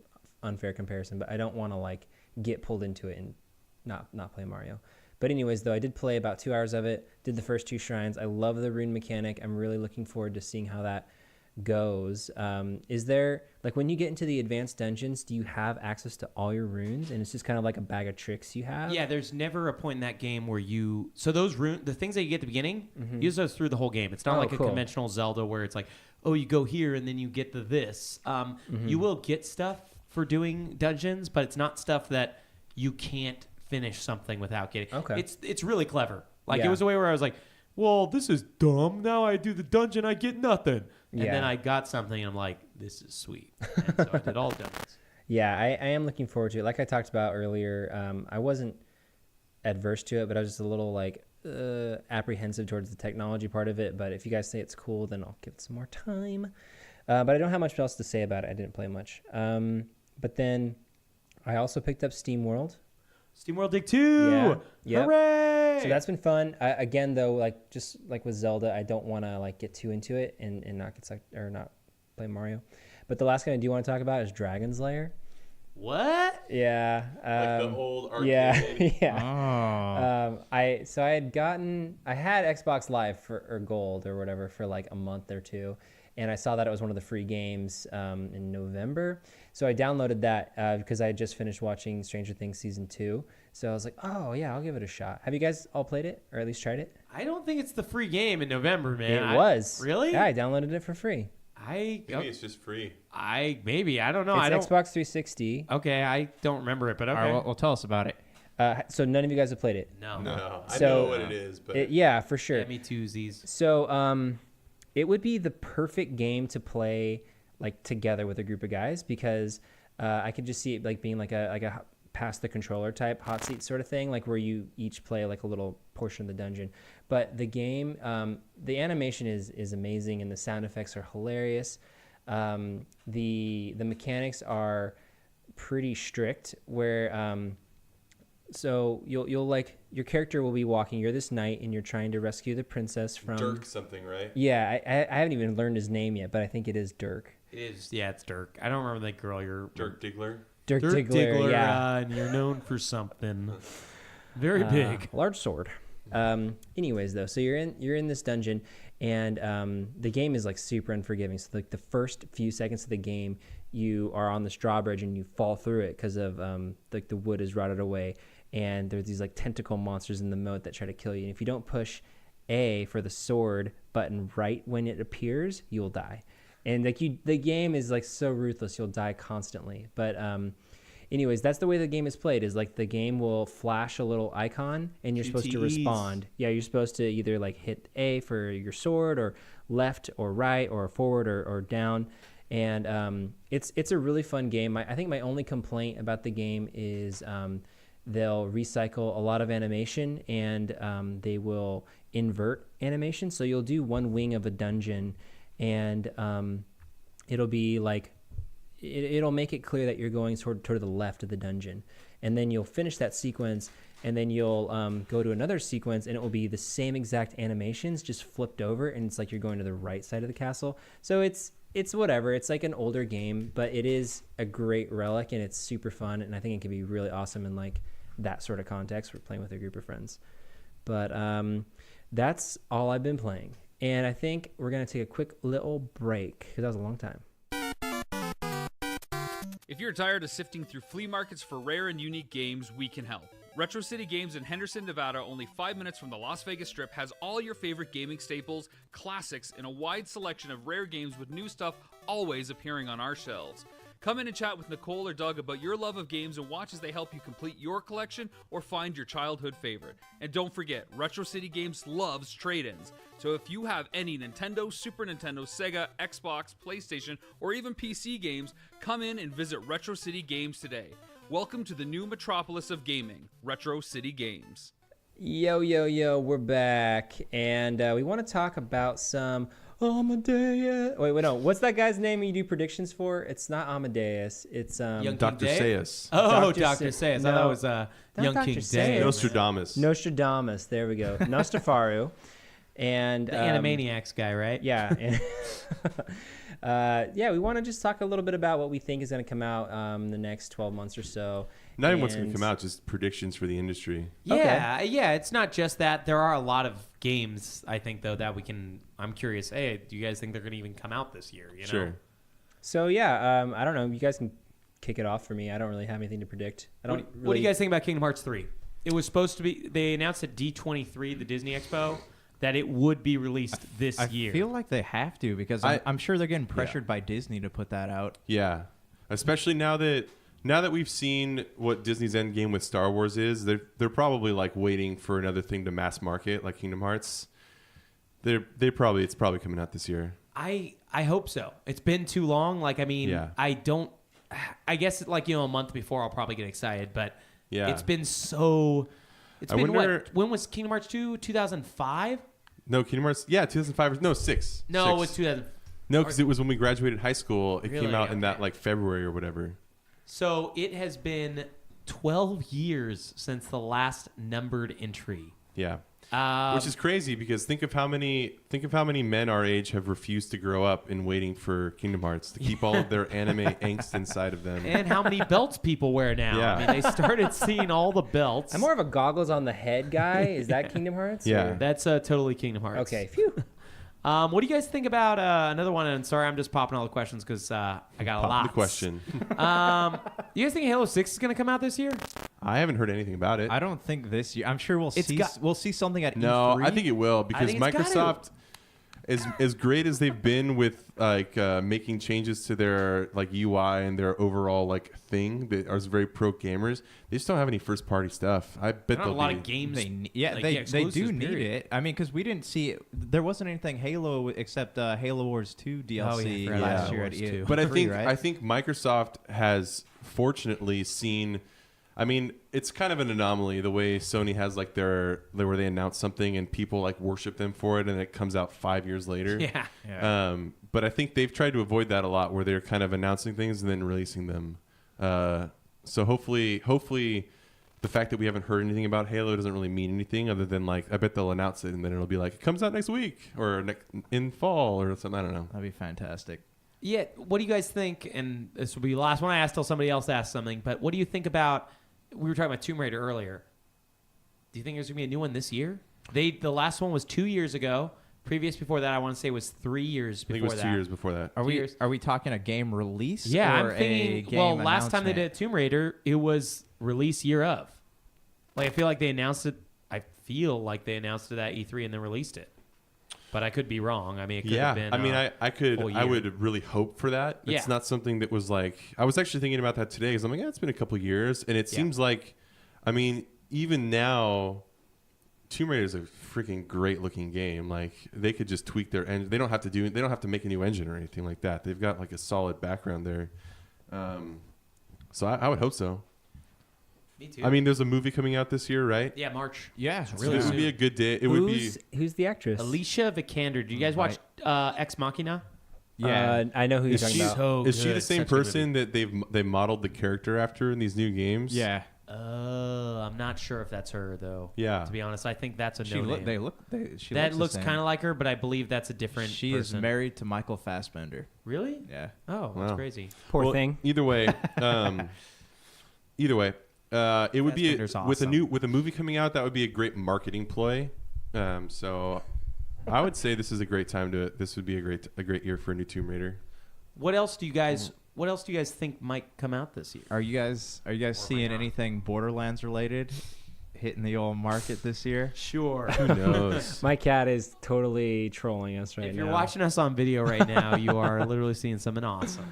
unfair comparison, but I don't want to like get pulled into it and not play Mario. But anyways, though, I did play about 2 hours of it, did the first 2 shrines. I love the rune mechanic. I'm really looking forward to seeing how that goes. Is there, like, when you get into the advanced dungeons, do you have access to all your runes? And it's just kind of like a bag of tricks you have? Yeah, there's never a point in that game where so those the things that you get at the beginning, you use those through the whole game. It's not like cool. a conventional Zelda where it's like, oh, you go here and then you get to this. You will get stuff for doing dungeons, but it's not stuff that you can't finish something without getting. Okay. It's really clever. Like, Yeah. it was a way where I was like, well, this is dumb. Now I do the dungeon, I get nothing. And Yeah. then I got something, and I'm like, this is sweet. And so I did all the dungeons. Yeah, I am looking forward to it. Like I talked about earlier, I wasn't adverse to it, but I was just a little like apprehensive towards the technology part of it. But if you guys say it's cool, then I'll give it some more time. But I don't have much else to say about it. I didn't play much. But then I also picked up Steamworld. Steamworld Dig 2! Yeah. Hooray! So that's been fun. Again, though, like just like with Zelda, I don't want to like get too into it and not get sucked or not play Mario. But the last game I do want to talk about is Dragon's Lair. What? Yeah. Like the old arcade. Yeah. Yeah. Oh. I had Xbox Live or Gold or whatever for like a month or two, and I saw that it was one of the free games in November. So I downloaded that because I had just finished watching Stranger Things season 2. So I was like, oh yeah, I'll give it a shot. Have you guys all played it or at least tried it? I don't think it's the free game in November, man. It was. Really? Yeah, I downloaded it for free. Maybe it's just free. I don't know. It's Xbox 360. Okay, I don't remember it, but okay. All right, well, tell us about it. So none of you guys have played it. No, I So- know what it is, but Yeah, for sure. Yeah, me too, Z's. So it would be the perfect game to play like together with a group of guys because I could just see it like being like a pass the controller type hot seat sort of thing, like where you each play like a little portion of the dungeon. But the game, the animation is amazing and the sound effects are hilarious. The mechanics are pretty strict where so you'll like your character will be walking. You're this knight and you're trying to rescue the princess from Dirk something, right? Yeah, I haven't even learned his name yet, but I think it is Dirk. It is. Yeah, it's Dirk. I don't remember that girl. Dirk Diggler. Dirk Diggler, yeah. And you're known for something very big. Large sword. Anyways, though, so you're in this dungeon, and the game is like super unforgiving. So like the first few seconds of the game, you are on this drawbridge and you fall through it because of like the wood is rotted away, and there's these like tentacle monsters in the moat that try to kill you. And if you don't push A for the sword button right when it appears, you'll die. And like the game is like so ruthless, you'll die constantly. But anyways, that's the way the game is played. Is like the game will flash a little icon, and you're supposed to QTEs. respond. Yeah, you're supposed to either like hit A for your sword, or left, or right, or forward, or down. And it's a really fun game. I think my only complaint about the game is they'll recycle a lot of animation, and they will invert animation. So you'll do one wing of a dungeon, and it'll be like it'll make it clear that you're going toward the left of the dungeon, and then you'll finish that sequence, and then you'll go to another sequence, and it will be the same exact animations just flipped over, and it's like you're going to the right side of the castle. So it's whatever. It's like an older game, but it is a great relic, and it's super fun, and I think it can be really awesome in like that sort of context for playing with a group of friends. But that's all I've been playing. And I think we're going to take a quick little break because that was a long time. If you're tired of sifting through flea markets for rare and unique games, we can help. Retro City Games in Henderson, Nevada, only 5 minutes from the Las Vegas Strip, has all your favorite gaming staples, classics, and a wide selection of rare games with new stuff always appearing on our shelves. Come in and chat with Nicole or Doug about your love of games and watch as they help you complete your collection or find your childhood favorite. And don't forget, Retro City Games loves trade-ins. So if you have any Nintendo, Super Nintendo, Sega, Xbox, PlayStation, or even PC games, come in and visit Retro City Games today. Welcome to the new metropolis of gaming, Retro City Games. Yo, we're back. And we want to talk about some Amadeus. Wait, no. What's that guy's name you do predictions for? It's not Amadeus. It's Young Dr. King Dave? Sayus. Oh, Dr. Dr. Sa- Sayus. I no. thought it was Not Young Dr. King Sayus. Dave. Nostradamus. Nostradamus. There we go. Nostafaru. And The Animaniacs guy, right? Yeah. Yeah, we want to just talk a little bit about what we think is going to come out the next 12 months or so. Not even what's going to And- come out, just predictions for the industry. Yeah, yeah. It's not just that. There are a lot of games, I think, though, that we can. I'm curious. Hey, do you guys think they're going to even come out this year? You know? Sure. So, yeah, I don't know. You guys can kick it off for me. I don't really have anything to predict. What do you guys think about Kingdom Hearts 3? It was supposed to be. They announced at D23, the Disney Expo, that it would be released this year. I feel like they have to because I'm sure they're getting pressured by Disney to put that out. Yeah. Especially now that we've seen what Disney's endgame with Star Wars is, they're probably like waiting for another thing to mass market like Kingdom Hearts. It's probably coming out this year. I hope so. It's been too long. Like, I mean, Yeah. I don't. I guess like a month before I'll probably get excited, but Yeah. it's been so. It's I been wonder- what? When was Kingdom Hearts 2? 2005? No, Kingdom Hearts. Yeah, 2005. No, 6. No, 6. it was 2000. No, because it was when we graduated high school. It Really? came out in that Okay. like February or whatever. So it has been 12 years since the last numbered entry. Yeah. Um, Which is crazy because think of how many men our age have refused to grow up in waiting for Kingdom Hearts to keep all of their anime angst inside of them. and how many belts people wear now. Yeah. I mean, they started seeing all the belts. I'm more of a goggles on the head guy. Is that Kingdom Hearts? Yeah. or- That's totally Kingdom Hearts. Okay. Phew. What do you guys think about another one? And sorry, I'm just popping all the questions because I got a lot. The question. You guys think Halo 6 is going to come out this year? I haven't heard anything about it. I don't think this year. I'm sure we'll It's see. got- We'll see something at No, E3. I think it will because think it's got Microsoft, as great as they've been with like making changes to their like UI and their overall like thing that are very pro gamers, they just don't have any first party stuff. I bet Not a they'll lot be. of games. Yeah, like, they exclusives, do need period. it. I mean, because we didn't see it. There wasn't anything Halo except Halo Wars 2 DLC forgot last about year at Wars E3. 2. But right? I think Microsoft has fortunately seen. I mean, it's kind of an anomaly the way Sony has like where they announce something and people like worship them for it, and it comes out 5 years later. Yeah. But I think they've tried to avoid that a lot, where they're kind of announcing things and then releasing them. So hopefully, the fact that we haven't heard anything about Halo doesn't really mean anything other than like I bet they'll announce it and then it'll be like it comes out next week or in fall or something. I don't know. That'd be fantastic. Yeah. What do you guys think? And this will be the last one I ask till somebody else asks something. But what do you think about? We were talking about Tomb Raider earlier. Do you think there's gonna be a new one this year? The last one was 2 years ago. Previous before that, I want to say was 3 years I think before it was that. 2 years before that. Are we talking a game release? Yeah, or I'm thinking. A game Well, last time they announcement? did Tomb Raider, it was release year of. Like I feel like they announced it. I feel like they announced it at E3 and then released it. But I could be wrong. I mean, it could have been. I mean, I full year. would really hope for that. Yeah. It's not something that was like, I was actually thinking about that today because I'm like, yeah, it's been a couple years. And it seems like, I mean, even now, Tomb Raider is a freaking great looking game. Like they could just tweak their engine. They don't have to make a new engine or anything like that. They've got like a solid background there. So I would hope so. Me too. I mean, there's a movie coming out this year, right? yeah, March. Yeah, So really. this would be a good day. It would be. Who's the actress? Alicia Vikander. Do you guys watch Ex Machina? Yeah. I know who you're Is talking she, about. is she the good. same Such a good person that they modeled the character after in these new games? Yeah. I'm not sure if that's her though. Yeah. To be honest, I think that's a She no look. name. She That looks looks kind of like her, but I believe that's a different. She person. is married to Michael Fassbender. Really? Yeah. Oh, that's Wow. crazy. Poor Well, thing. Either way, it would be Fassbender's with awesome. a movie coming out. That would be a great marketing ploy. So I would say this is a great time to. This would be a great year for a new Tomb Raider. What else do you guys think might come out this year? Are you guys seeing anything Borderlands related hitting the old market this year? Sure. Who knows? My cat is totally trolling us right now. If you're watching us on video right now, you are literally seeing something awesome.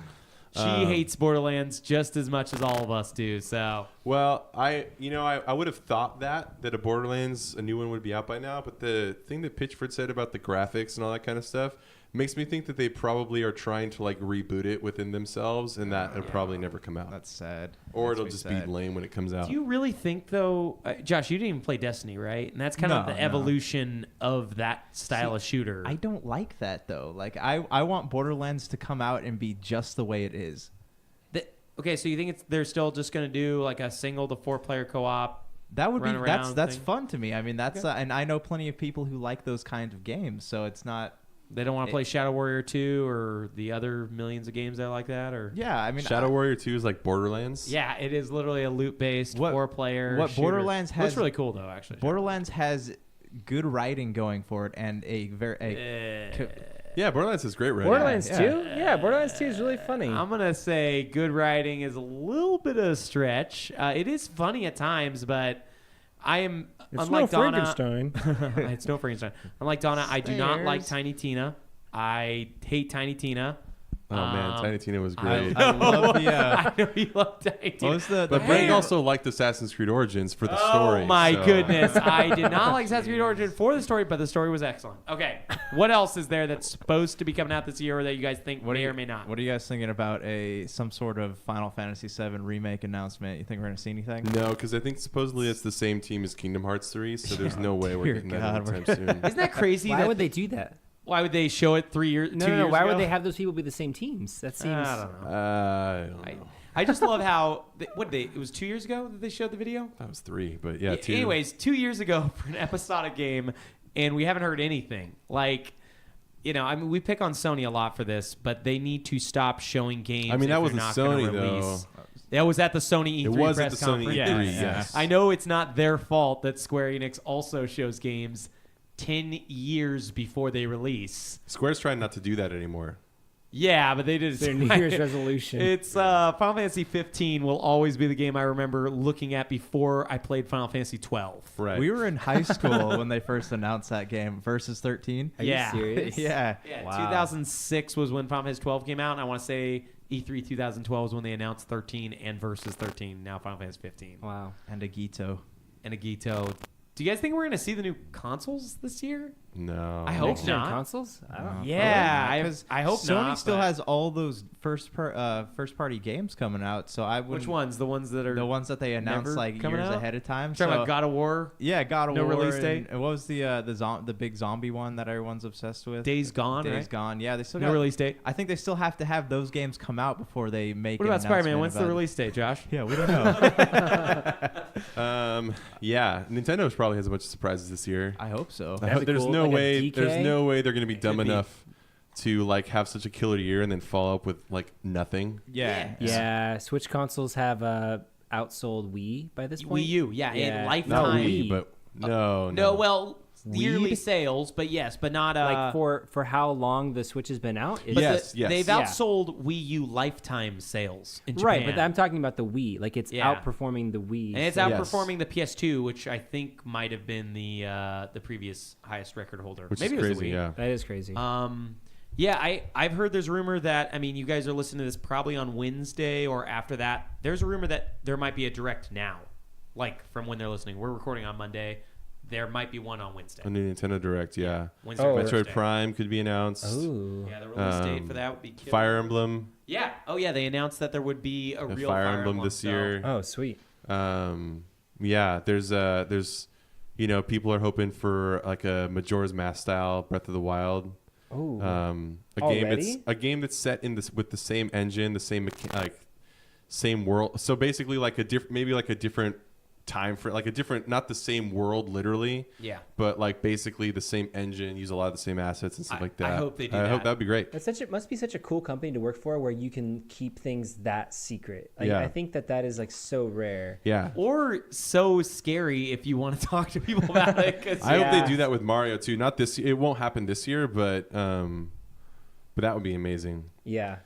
She hates Borderlands just as much as all of us do. So Well, I would have thought that a Borderlands, a new one, would be out by now. But the thing that Pitchford said about the graphics and all that kind of stuff makes me think that they probably are trying to like reboot it within themselves, and that it'll probably never come out, That's sad. or Makes it'll me just sad. be lame when it comes out. do you really think though, Josh? You didn't even play Destiny, right? And that's kind of No, the no. evolution of that style of shooter. I don't like that though. Like I want Borderlands to come out and be just the way it is. Okay, so you think they're still just going to do like a single to 4-player co-op? That would be Run that's around thing. fun to me. I mean, that's and I know plenty of people who like those kinds of games. So it's not. They don't want to play Shadow Warrior 2 or the other millions of games that are like that, or Yeah, I mean, Shadow Warrior 2 is like Borderlands. yeah, it is literally a loot-based What- 4-player. what shooter. Borderlands Looks has- really cool though, actually. Borderlands has good writing going for it and a very. Yeah, Borderlands is great, right? Borderlands Yeah. 2? Yeah, Borderlands 2 is really funny. I'm gonna say good writing is a little bit of a stretch. It is funny at times, but I am It's unlike no Donna. Frankenstein. It's no Frankenstein. Unlike Donna, I do not like Stairs. Tiny Tina. I hate Tiny Tina. Oh man, Tiny Tina was I, great. I love the. I know you love Tiny What Tina. was the? But the Brank also liked Assassin's Creed Origins for the story. Oh my so- goodness. I did not like Assassin's Creed Origin for the story, but the story was excellent. Okay. What else is there that's supposed to be coming out this year or that you guys think may or may not? What are you guys thinking about some sort of Final Fantasy VII remake announcement? You think we're gonna see anything? No, because I think supposedly it's the same team as Kingdom Hearts 3, so there's no way we're Dear getting God, that anytime soon. Isn't that crazy? Why that would they do that? Why would they show it 3 years? No, 2 no, no. years Why ago? would they have those people be the same teams? That seems. I don't know. I don't know. I just love how it was 2 years ago that they showed the video. That was 3, but yeah, 2. Anyways, 2 years ago for an episodic game, and we haven't heard anything. Like, I mean, we pick on Sony a lot for this, but they need to stop showing games. I mean, that if wasn't they're not gonna Sony, release. though. That was at the Sony E3 It was press at the Sony conference. E3, Yeah. yes. I know it's not their fault that Square Enix also shows games 10 years before they release. Square's trying not to do that anymore. Yeah, but they did it. Their New Year's resolution. It's Final Fantasy 15 will always be the game I remember looking at before I played Final Fantasy 12. Right. We were in high school when they first announced that game, Versus 13. Are Yeah. you serious? Yeah. Yeah, Wow. 2006 was when Final Fantasy 12 came out, and I want to say E3 2012 was when they announced 13 and Versus 13. Now Final Fantasy 15 Wow. And Agito. and Agito. Do you guys think we're going to see the new consoles this year? No. I hope Next gen not. consoles? I don't know. Yeah, I hope Sony not. still but- has all those first party games coming out, so I would. Which ones? The ones that are The ones that they announced never like coming years out? ahead of time. talking So, about God of War, yeah, God of no War. release and- date? and what was the big zombie one that everyone's obsessed with? Days Gone, Days right? Gone. Yeah, they still No got. release date. I think they still have to have those games come out before they make. What an about Spider-Man? announcement When's the about- release date, Josh? Yeah, we don't know. Yeah, Nintendo probably has a bunch of surprises this year. I hope so. That'd be There's cool. no Like a way. DK? There's no way they're going to be dumb could be. enough to like have such a killer year and then follow up with like nothing. Yeah. Yeah, Switch consoles have outsold Wii by this point. Wii U, yeah, Yeah. in Not lifetime. Wii, but no. No, well, yearly Weed? sales, but yes, but not Like for how long the Switch has been out? but Yes, the- yes. they've Yeah. outsold Wii U lifetime sales in Right, Japan. but I'm talking about the Wii. Like it's Yeah. outperforming the Wii. and it's so- outperforming the PS2, which I think might have been the previous highest record holder. Which Maybe is it was crazy. the Wii. Yeah. That is crazy. Yeah, I've heard there's a rumor that, I mean, you guys are listening to this probably on Wednesday or after that. There's a rumor that there might be a direct now, like from when they're listening. We're recording on Monday. There might be one on Wednesday. A new Nintendo Direct. Yeah. Wednesday Oh. or Metroid Thursday. Prime could be announced. Ooh. Yeah, the release date for that would be killer. Fire Emblem. Yeah. Oh, yeah. They announced that there would be a real Fire Emblem this so- year. Oh, sweet. Yeah, there's people are hoping for like a Majora's Mask style Breath of the Wild. Oh. A game that's set in this with the same engine, the same same world. So basically, like a different time for like a different, not the same world literally. Yeah. But like basically the same engine, use a lot of the same assets and stuff like that. I hope they do I hope that. that'd be great. That's must be such a cool company to work for, where you can keep things that secret. Like, Yeah. I think that is like so rare. Yeah. Or so scary if you want to talk to people about it. 'Cause I hope Yeah. they do that with Mario too. Not this. It won't happen this year, but that would be amazing. Yeah.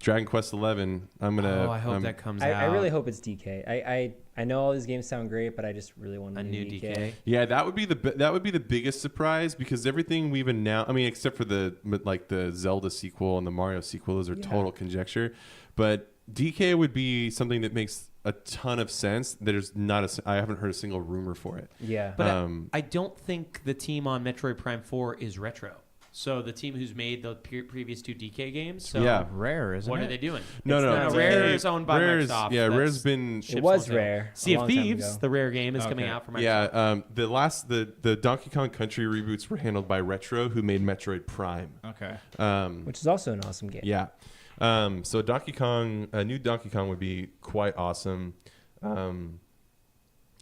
Dragon Quest 11. I'm gonna. Oh, I hope that comes I out. really hope it's DK. I know all these games sound great, but I just really want a new DK. Yeah, that would be the biggest surprise because everything we've announced. I mean, except for the Zelda sequel and the Mario sequel, those are total conjecture. But DK would be something that makes a ton of sense. I haven't heard a single rumor for it. Yeah. But I don't think the team on Metroid Prime 4 is retro. So the team who's made the previous two DK games. So Yeah. Rare, isn't what it? are they doing? No. not Rare is owned by Rare's, Microsoft. Yeah, That's- Rare's been. it was wholesale. rare. Sea a of long time Thieves, ago. the Rare game, is Okay. coming out from Microsoft. Yeah, the Donkey Kong Country reboots were handled by Retro, who made Metroid Prime. Okay. Which is also an awesome game. Yeah. So Donkey Kong, a new Donkey Kong would be quite awesome.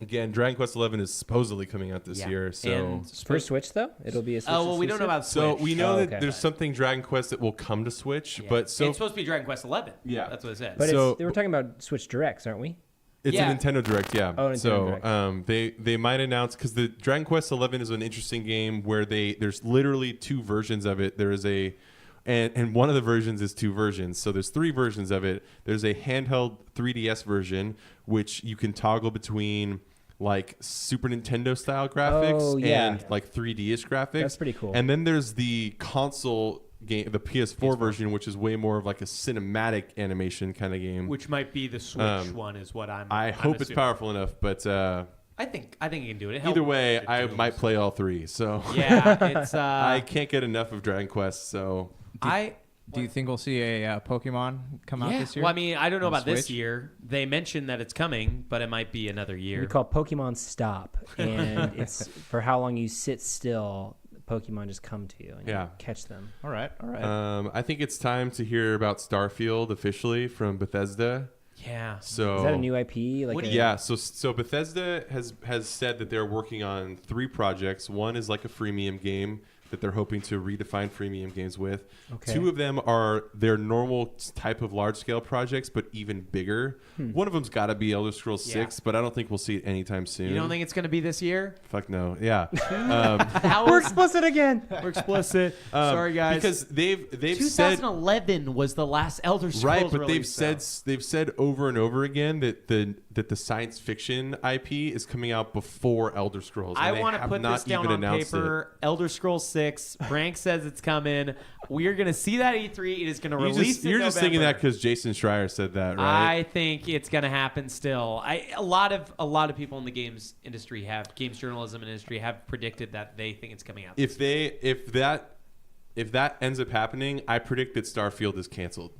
Again, Dragon Quest 11 is supposedly coming out this Yeah. year. So And For Switch though, it'll be a Switch. oh well, we don't know about Switch. we know Oh, that okay. there's something Dragon Quest that will come to Switch, Yeah. but so it's supposed to be Dragon Quest 11. Yeah. That's what it says. But So- they were talking about Switch Directs, aren't we? it's Yeah. a Nintendo Direct, yeah. Oh, Nintendo so Direct. they might announce because the Dragon Quest 11 is an interesting game where there's literally two versions of it. There is and one of the versions is two versions. So there's three versions of it. There's a handheld 3DS version which you can toggle between like Super Nintendo style graphics Oh, yeah. and like 3DS graphics. That's pretty cool. And then there's the console game, the PS4 version, which is way more of like a cinematic animation kind of game. Which might be the Switch one, is what I hope it's assuming. powerful enough, but I think you can do it. either way, I might play all three. So Yeah, it's I can't get enough of Dragon Quest. So Do you think we'll see a Pokemon come out this year? Well, I mean, I don't know on about this Switch? year. They mentioned that it's coming, but it might be another year. We call Pokemon Stop, and it's for how long you sit still. Pokemon just come to you and you catch them. All right. I think it's time to hear about Starfield officially from Bethesda. Yeah. So Is that a new IP? So Bethesda has said that they're working on 3 projects. One is like a freemium game that they're hoping to redefine freemium games with. Okay. 2 of them are their normal type of large scale projects, but even bigger. One of them's got to be Elder Scrolls 6, but I don't think we'll see it anytime soon. You don't think it's going to be this year? Fuck no. Yeah. We're explicit again. We're explicit. Sorry, guys. Because they've said 2011 was the last Elder Scrolls right, but release, they've said over and over again that the science fiction IP is coming out before Elder Scrolls. I want to put this down on paper. Elder Scrolls 6. Brank says it's coming. We are going to see that E3. It is going to release. You're in just thinking November. that because Jason Schreier said that, right? I think it's going to happen still. A lot of people in the games journalism industry have predicted that they think it's coming out. If that ends up happening, I predict that Starfield is canceled.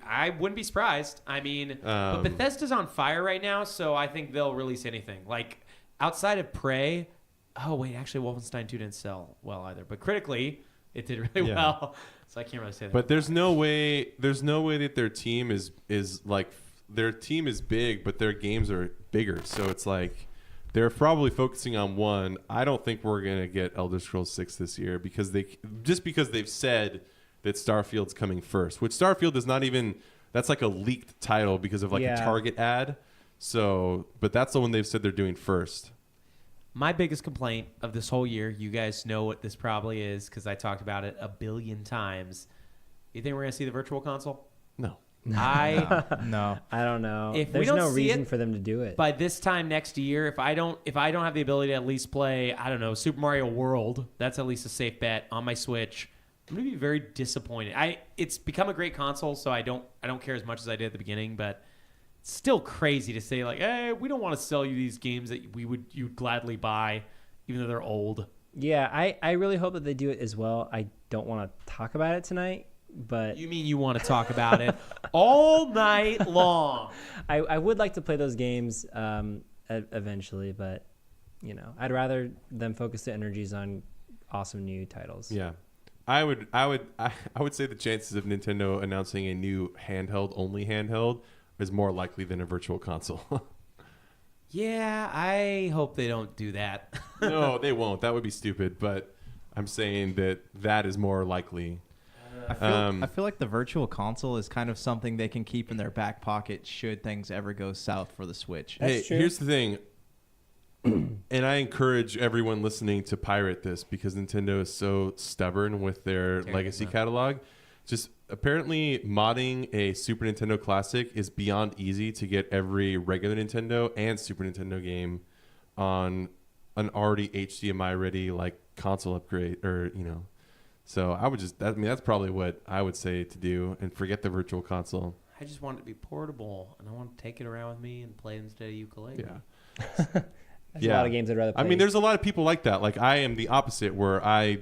I wouldn't be surprised. I mean, but Bethesda's on fire right now, so I think they'll release anything. Like outside of Prey. Oh wait, actually, Wolfenstein 2 didn't sell well either, but critically, it did really well. So I can't really say that. But there's no way that their team is like their team is big, but their games are bigger. So it's like they're probably focusing on one. I don't think we're gonna get Elder Scrolls 6 this year because they've said that Starfield's coming first, which Starfield is not even. That's like a leaked title because of like a Target ad. So, but that's the one they've said they're doing first. My biggest complaint of this whole year, you guys know what this probably is because I talked about it a billion times. You think we're going to see the virtual console? No. No. I don't know. If There's we don't no see reason it for them to do it. by this time next year, if I don't have the ability to at least play, I don't know, Super Mario World, that's at least a safe bet on my Switch. I'm going to be very disappointed. It's become a great console, so I don't care as much as I did at the beginning, but it's still crazy to say like, hey, we don't want to sell you these games that you'd gladly buy, even though they're old. Yeah, I really hope that they do it as well. I don't want to talk about it tonight, but You mean you want to talk about it all night long? I would like to play those games eventually, but I'd rather them focus the energies on awesome new titles. Yeah. I would say the chances of Nintendo announcing a new only handheld is more likely than a virtual console. Yeah, I hope they don't do that. No, they won't. That would be stupid. But I'm saying that is more likely. I feel like the virtual console is kind of something they can keep in their back pocket should things ever go south for the Switch. That's true. Here's the thing. And I encourage everyone listening to pirate this because Nintendo is so stubborn with their legacy catalog. Just apparently modding a Super Nintendo Classic is beyond easy to get every regular Nintendo and Super Nintendo game on an already HDMI ready like console upgrade or So that's probably what I would say to do and forget the virtual console. I just want it to be portable, and I want to take it around with me and play it instead of ukulele. Yeah. There's a lot of games I'd rather play. I mean, there's a lot of people like that. Like I am the opposite, where I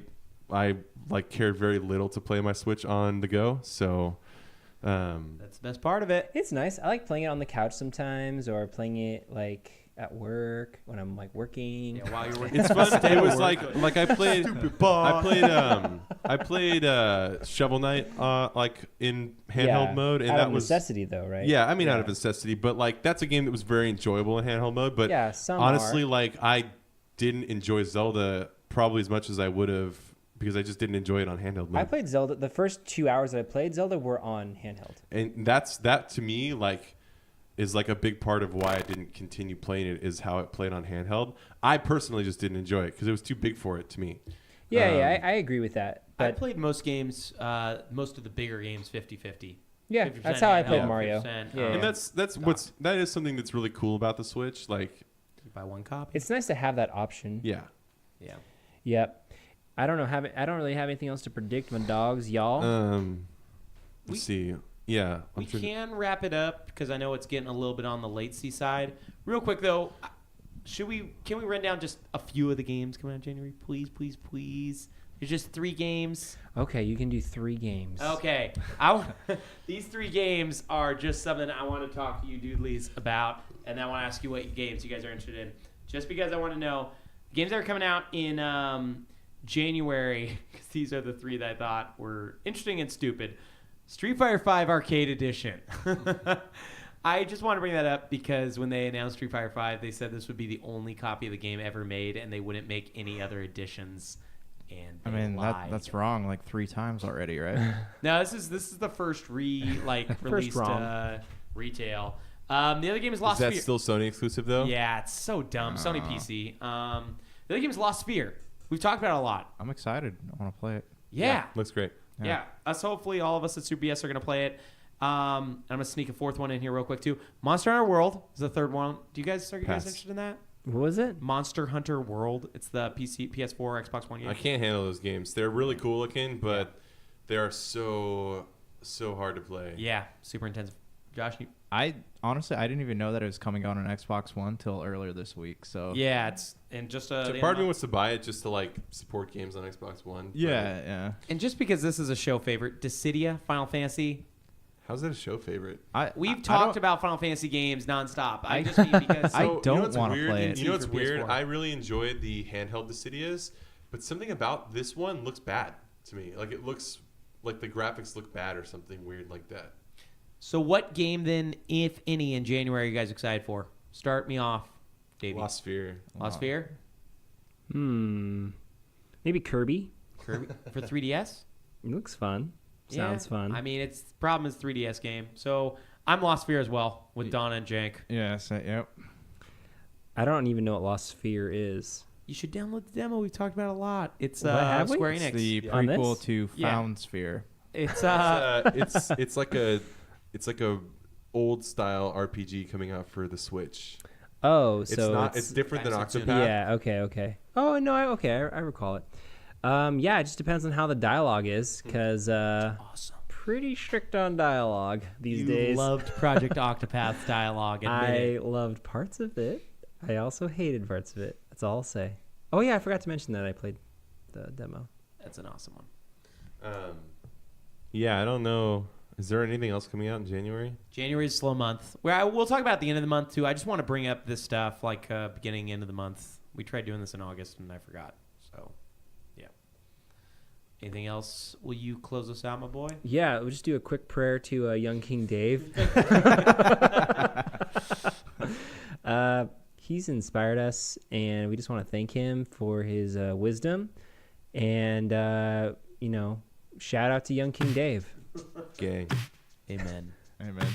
like cared very little to play my Switch on the go. So That's the best part of it. It's nice. I like playing it on the couch sometimes, or playing it like at work when I'm like working. Yeah, while you're working. it's fun. It was like I played I played Shovel Knight like in handheld mode, and out that of was necessity though, right? Yeah, I mean out of necessity, but like that's a game that was very enjoyable in handheld mode. But yeah, some honestly, are. like I didn't enjoy Zelda probably as much as I would have because I just didn't enjoy it on handheld mode. I played Zelda. The first 2 hours that I played Zelda were on handheld. And that to me like is like a big part of why I didn't continue playing it is how it played on handheld. I personally just didn't enjoy it because it was too big for it to me. Yeah, I agree with that. But I played most games, most of the bigger games 50-50. yeah, 50% that's how I played handheld, Mario. 50%, Yeah, And that is something that's really cool about the Switch. Like you buy one copy. It's nice to have that option. yeah. Yeah. Yep. I don't know. I don't really have anything else to predict. My dogs, y'all. Let's see. Yeah. We can wrap it up because I know it's getting a little bit on the latency side. Real quick though, can we run down just a few of the games coming out in January? Please, please, please. There's just 3 games. Okay, you can do 3 games. Okay. These 3 games are just something I want to talk to you doodlies about, and I want to ask you what games you guys are interested in. Just because I want to know games that are coming out in January, because these are the 3 that I thought were interesting and stupid. Street Fighter V Arcade Edition. I just want to bring that up because when they announced Street Fighter V, they said this would be the only copy of the game ever made, and they wouldn't make any other editions. And I mean, that's wrong like 3 times already, right? No, this is the first released retail. The other game is Lost Is Sphere. that still Sony exclusive though? Yeah, it's so dumb. Sony PC. The other game is Lost Sphere. We've talked about it a lot. I'm excited. I want to play it. Yeah. Looks great. Yeah. Hopefully all of us at Super BS are going to play it. I'm going to sneak a 4th one in here real quick too. Monster Hunter World is the 3rd one. Are you guys interested in that? What was it? Monster Hunter World. It's the PC, PS4, Xbox One game. I can't handle those games. They're really cool looking, but they are so hard to play. Yeah, super intensive. Josh, I didn't even know that it was coming out on Xbox One till earlier this week. So yeah, it's and just So part of me wants to buy it just to like support games on Xbox One. yeah. And just because this is a show favorite, Dissidia, Final Fantasy. How's that a show favorite? We've talked about Final Fantasy games nonstop. I just mean because I don't want to play it. You know what's for weird? PS4. I really enjoyed the handheld Dissidias, but something about this one looks bad to me. Like it looks like the graphics look bad or something weird like that. So what game then, if any, in January are you guys excited for? Start me off, Davey. Lost Sphere. Lost Sphere? Maybe Kirby. Kirby for 3DS? It looks fun. Sounds fun. I mean, it's the problem is 3DS game. So I'm Lost Sphere as well with Donna and Jank. Yep. I don't even know what Lost Sphere is. You should download the demo. We've talked about it a lot. It's have we? Square It's Enix. the On this? prequel to Yeah. Found Sphere. It's It's like a old style RPG coming out for the Switch. Oh, It's so not. It's different than Max Octopath. yeah. Okay. Oh no. I recall it. Yeah, it just depends on how the dialogue is, because awesome. pretty strict on dialogue these You days. loved Project Octopath's dialogue. Admit I it. loved parts of it. I also hated parts of it. That's all I'll say. Oh yeah, I forgot to mention that I played the demo. That's an awesome one. Yeah, I don't know. Is there anything else coming out in January? January is a slow month. We'll talk about the end of the month too. I just want to bring up this stuff like beginning, end of the month. We tried doing this in August and I forgot. So, yeah. Anything else? Will you close us out, my boy? Yeah, we'll just do a quick prayer to young King Dave. He's inspired us, and we just want to thank him for his wisdom. And, shout out to young King Dave. Gang. Amen. Amen.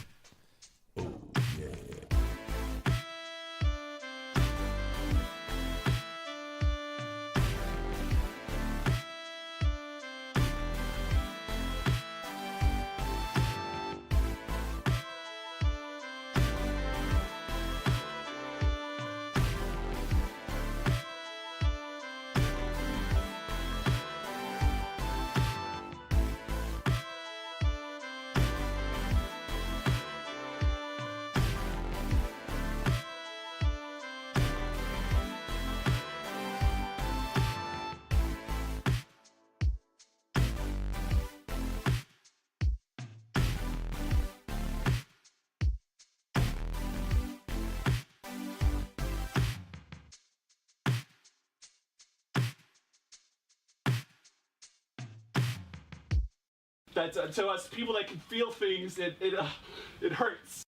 That's to us people that can feel things. It hurts.